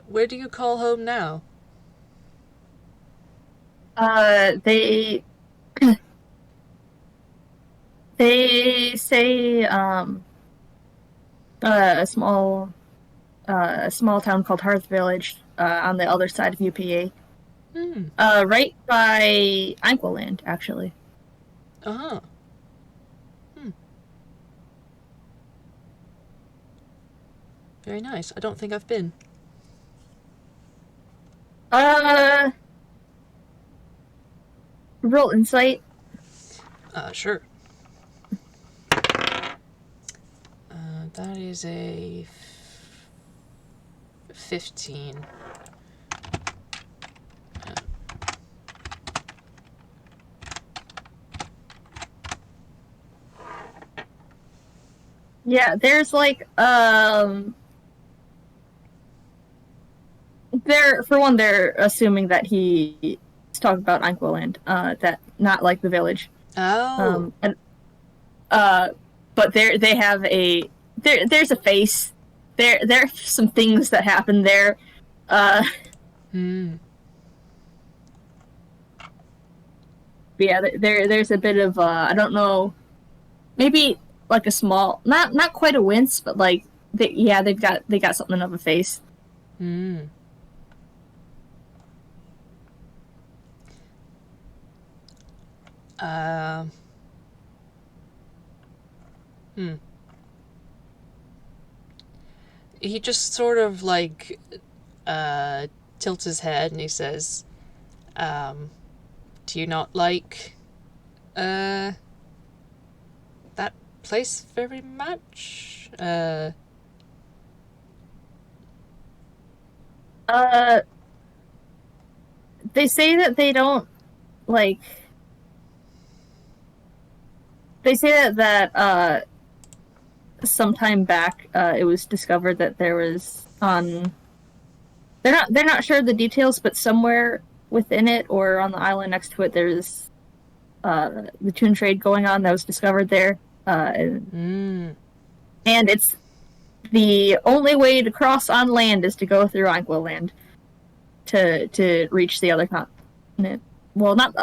Speaker 1: Where do you call home now?
Speaker 2: they they say a small town called Hearth Village on the other side of UPA.
Speaker 1: Hmm.
Speaker 2: Right by Anquiland, actually.
Speaker 1: Uh-huh. Hmm. Very nice. I don't think I've been.
Speaker 2: Uh, Roll insight.
Speaker 1: Sure. That is a 15.
Speaker 2: Yeah, there's like they're assuming that he's talking about Anqualand, that not like the village.
Speaker 1: Oh.
Speaker 2: But they have there's a face. There's some things that happen there. Yeah, there's a bit of I don't know, maybe like a small, not quite a wince, but like they've got something of a face.
Speaker 1: He just sort of like tilts his head and he says, do you not like that place very much?
Speaker 2: They say that they don't like. They say that sometime back it was discovered that there was on. They're not sure of the details, but somewhere within it or on the island next to it, there's the toon trade going on that was discovered there, and it's the only way to cross on land is to go through Anqualand to reach the other continent. Well, not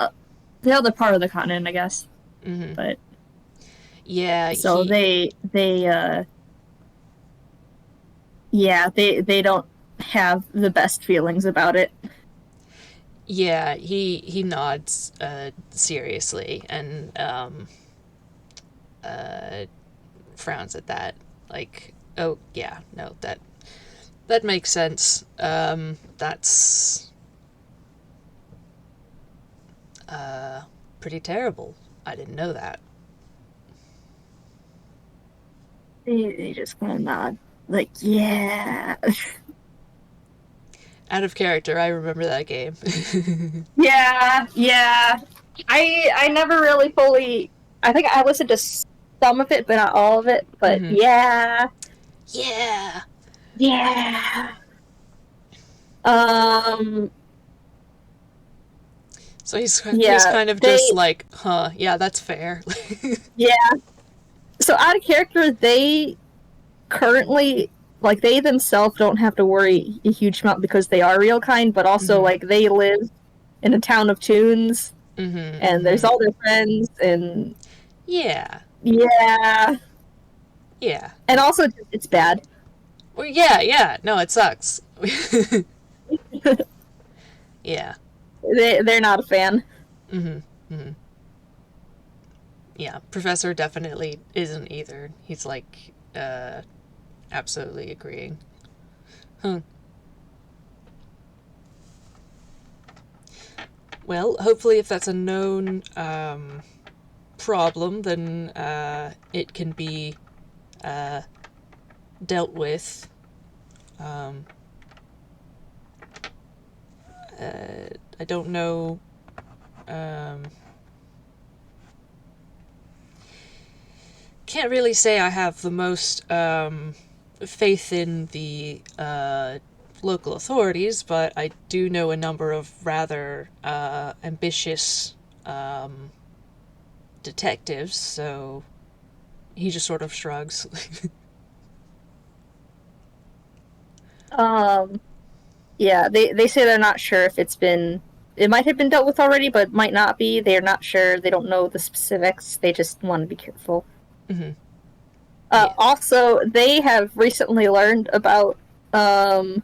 Speaker 2: the other part of the continent, I guess. But
Speaker 1: yeah,
Speaker 2: so they don't have the best feelings about it.
Speaker 1: Yeah, he nods seriously and frowns at that. Like, oh yeah, no, that makes sense. That's pretty terrible. I didn't know that.
Speaker 2: They just kind of nod, like, yeah.
Speaker 1: Out of character, I remember that game.
Speaker 2: Yeah. I never really fully. I think I listened to some of it, but not all of it. But yeah.
Speaker 1: So he's kind of just like, huh, yeah, that's fair.
Speaker 2: Yeah. So out of character, they currently, like, they themselves don't have to worry a huge amount because they are real kind, but also, like, they live in a town of toons, and there's all their friends, and...
Speaker 1: Yeah.
Speaker 2: And also, it's bad.
Speaker 1: Well, yeah, no, it sucks. Yeah.
Speaker 2: They're not a fan.
Speaker 1: Yeah, Professor definitely isn't either. He's like, absolutely agreeing. Well, hopefully if that's a known problem, then it can be dealt with. I don't know. Can't really say I have the most faith in the local authorities, but I do know a number of rather ambitious detectives, so he just sort of shrugs.
Speaker 2: Yeah, they say they're not sure if it might have been dealt with already, but might not be. They're not sure. They don't know the specifics. They just want to be careful. Also, they have recently learned about a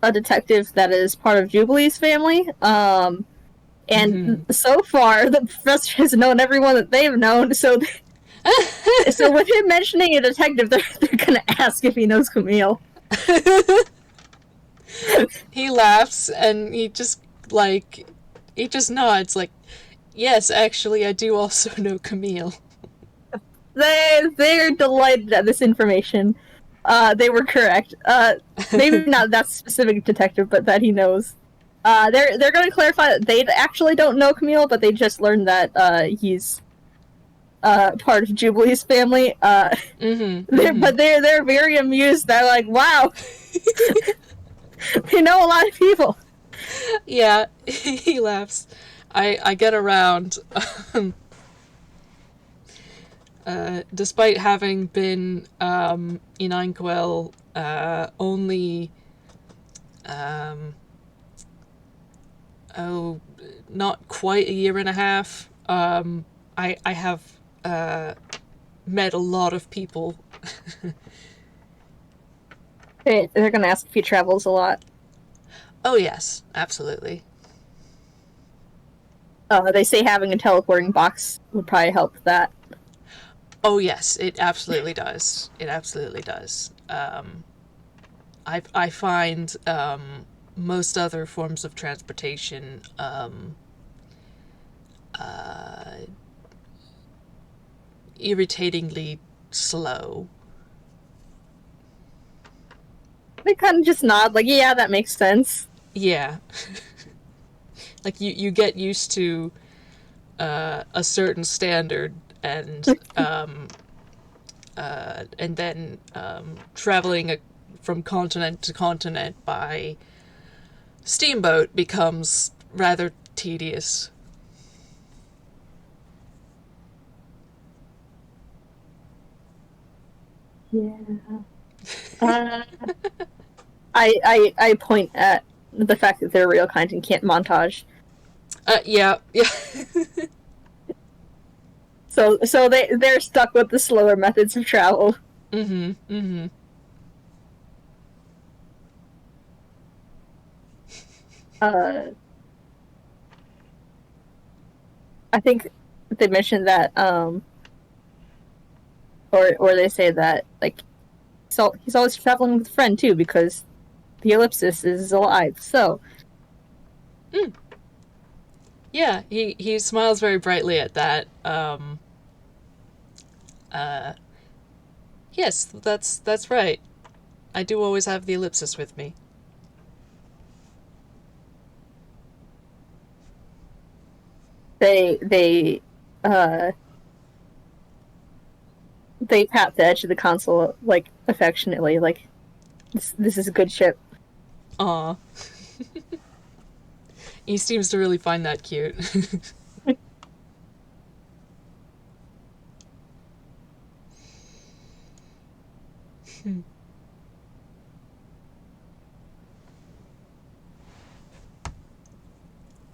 Speaker 2: detective that is part of Jubilee's family. And so far, the professor has known everyone that they've known. So, so with him mentioning a detective, they're gonna ask if he knows Camille.
Speaker 1: He laughs and he just nods like, yes, actually, I do also know Camille.
Speaker 2: They're delighted at this information. They were correct. Maybe not that specific detective, but that he knows. They're going to clarify that they actually don't know Camille, but they just learned that he's part of Jubilee's family. But they're very amused. They're like, wow, they know a lot of people.
Speaker 1: Yeah, he laughs. I get around. Despite having been in Inkwell only not quite a year and a half, I have met a lot of people.
Speaker 2: They're going to ask if he travels a lot.
Speaker 1: Oh yes, absolutely.
Speaker 2: They say having a teleporting box would probably help with that.
Speaker 1: Oh yes, it absolutely does. It absolutely does. I find most other forms of transportation irritatingly slow.
Speaker 2: They kind of just nod, like, yeah, that makes sense.
Speaker 1: Yeah. Like you get used to a certain standard, and then traveling from continent to continent by steamboat becomes rather tedious.
Speaker 2: Yeah. I point at the fact that they're real kind and can't montage.
Speaker 1: Yeah.
Speaker 2: So they're stuck with the slower methods of travel. I think they mentioned that, or they say that, like, so he's always traveling with a friend too, because the ellipsis is alive. So,
Speaker 1: yeah, he smiles very brightly at that. Yes, that's right. I do always have the ellipsis with me.
Speaker 2: they pat the edge of the console, like, affectionately, like, this is a good ship.
Speaker 1: Aw. He seems to really find that cute.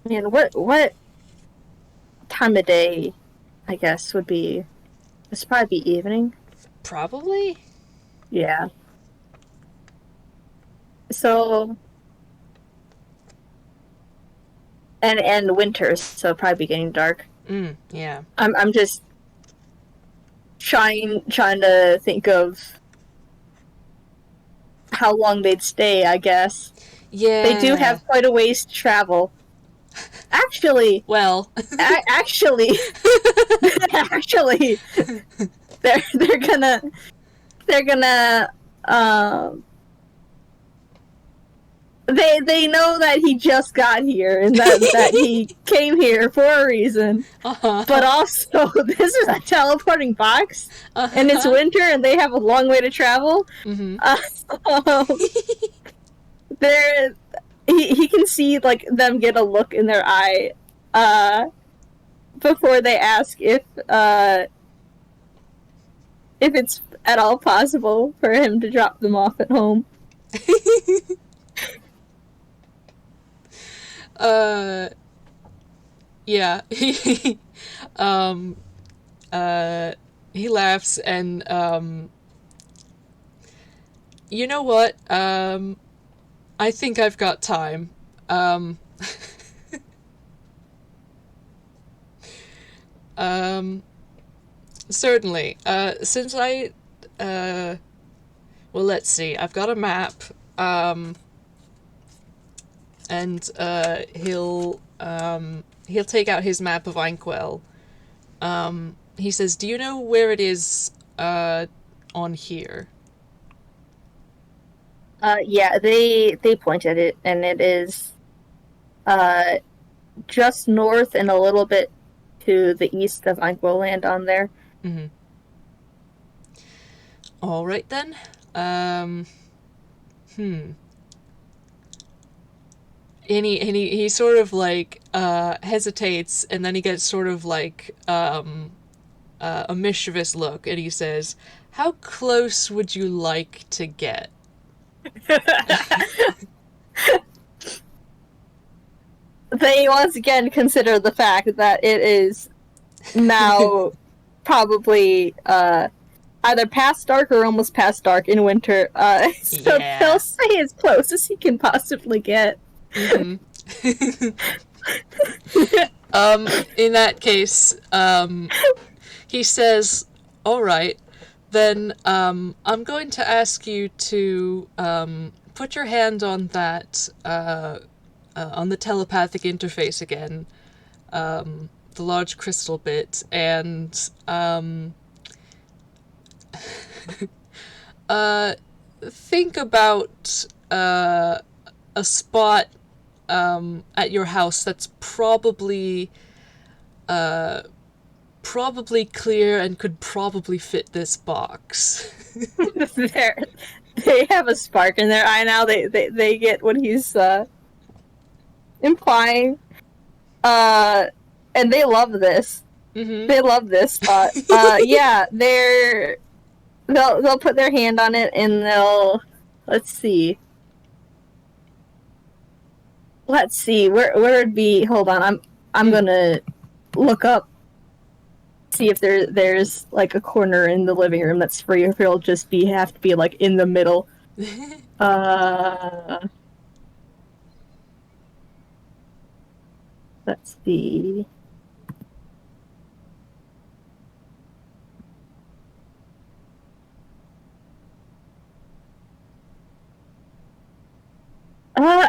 Speaker 2: Man, what time of day, I guess, would be... It's probably be evening.
Speaker 1: Probably?
Speaker 2: Yeah. So... And winters, so probably be getting dark.
Speaker 1: Yeah.
Speaker 2: I'm just trying to think of how long they'd stay, I guess.
Speaker 1: Yeah.
Speaker 2: They do have quite a ways to travel. Actually,
Speaker 1: well,
Speaker 2: actually, they're gonna they know that he just got here and that he came here for a reason. But also, this is a teleporting box, and it's winter, and they have a long way to travel. He can see, like, them get a look in their eye before they ask if it's at all possible for him to drop them off at home.
Speaker 1: Yeah. He laughs and, you know what? I think I've got time. Certainly. Since I, well, let's see. I've got a map. And he'll take out his map of Inkwell. He says, "Do you know where it is on here?"
Speaker 2: Yeah, they point at it, and it is just north and a little bit to the east of Inkwell Land on there.
Speaker 1: Mm-hmm. All right then. Hmm. And he sort of like hesitates, and then he gets sort of like a mischievous look, and he says, "How close would you like to get?"
Speaker 2: They once again consider the fact that it is now probably either past dark or almost past dark in winter. So
Speaker 1: Yeah.
Speaker 2: they'll say as close as he can possibly get.
Speaker 1: Mm-hmm. In that case, he says, "All right, then I'm going to ask you to put your hand on that on the telepathic interface again, the large crystal bit, and think about a spot at your house that's probably clear and could probably fit this box."
Speaker 2: They have a spark in their eye now. They get what he's implying. And they love this.
Speaker 1: Mm-hmm.
Speaker 2: They love this spot. Yeah, they'll put their hand on it and they'll let's see where it'd be. Hold on, I'm gonna look up, see if there's like a corner in the living room that's free, if it'll just have to be like in the middle. Let's see.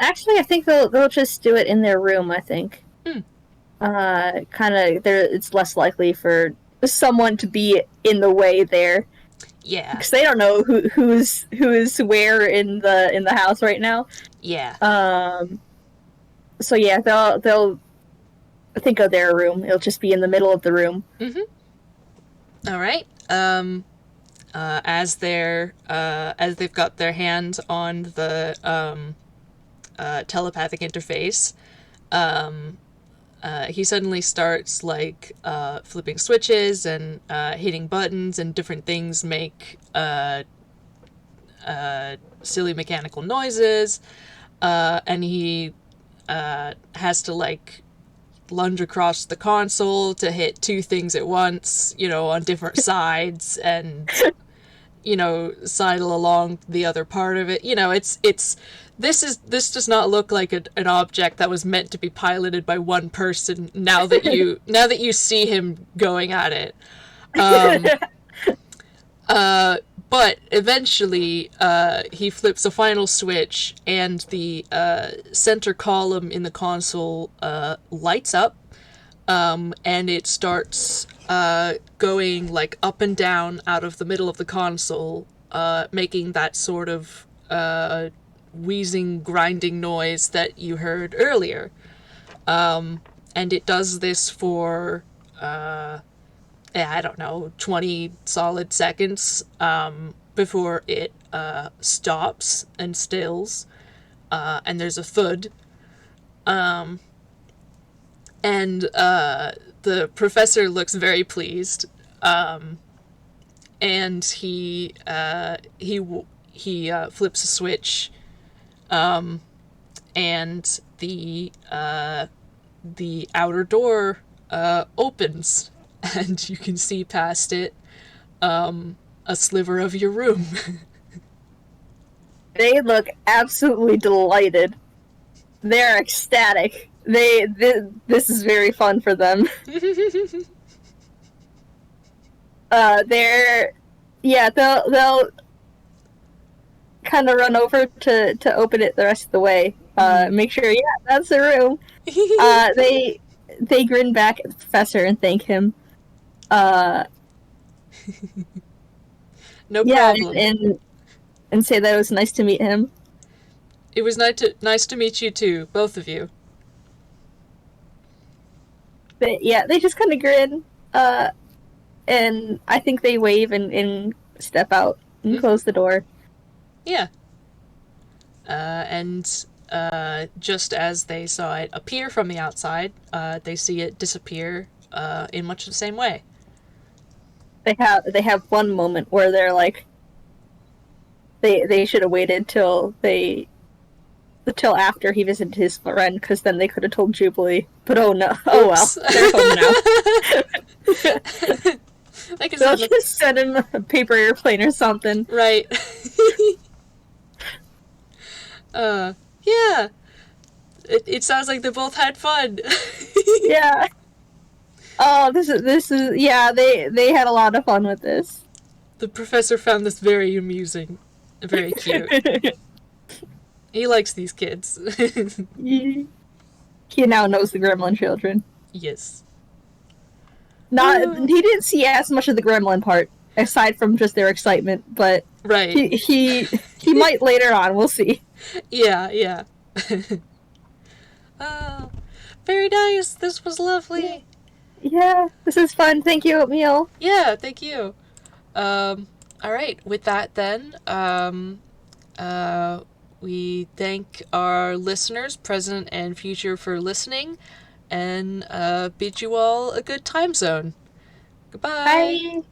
Speaker 2: Actually, I think they'll just do it in their room. I think. Kind of, it's less likely for someone to be in the way there.
Speaker 1: Yeah.
Speaker 2: Because they don't know who's where in the house right now.
Speaker 1: Yeah.
Speaker 2: So yeah, they'll think of their room. It'll just be in the middle of the room.
Speaker 1: Mm-hmm. All right. As they've got their hands on the telepathic interface, he suddenly starts like flipping switches and hitting buttons, and different things make silly mechanical noises, and he has to like lunge across the console to hit two things at once, on different sides, and sidle along the other part of it. This does not look like an object that was meant to be piloted by one person. Now that you see him going at it, but eventually he flips a final switch, and the center column in the console lights up, and it starts going like up and down out of the middle of the console, making that sort of wheezing, grinding noise that you heard earlier. And it does this for, I don't know, 20 solid seconds before it stops and stills, and there's a thud. And the professor looks very pleased, and he flips a switch, and the outer door opens, and you can see past it a sliver of your room.
Speaker 2: They look absolutely delighted. They're ecstatic. This is very fun for them. They'll kind of run over to open it the rest of the way. Make sure, yeah, that's the room. They grin back at the professor and thank him.
Speaker 1: No problem.
Speaker 2: And say that it was nice to meet him.
Speaker 1: It was nice to meet you too, both of you.
Speaker 2: But yeah, they just kind of grin. and I think they wave and step out and close the door.
Speaker 1: Yeah. And just as they saw it appear from the outside, they see it disappear in much the same way.
Speaker 2: They have one moment where they're like, they should have waited till after he visited his friend, because then they could have told Jubilee. But oh no, oh well, they're home now. They'll just send him a paper airplane or something.
Speaker 1: Right. Yeah. It sounds like they both had fun.
Speaker 2: Yeah. Oh, this is yeah. They had a lot of fun with this.
Speaker 1: The professor found this very amusing, very cute. He likes these kids.
Speaker 2: He now knows the Gremlin children.
Speaker 1: Yes.
Speaker 2: He didn't see as much of the Gremlin part, aside from just their excitement, but
Speaker 1: right.
Speaker 2: He might later on. We'll see.
Speaker 1: Yeah. Oh, very nice. This was lovely.
Speaker 2: Yeah, this is fun. Thank you, Oatmeal.
Speaker 1: Yeah, thank you. All right. With that, then, we thank our listeners, present and future, for listening, and bid you all a good time zone. Goodbye.
Speaker 2: Bye.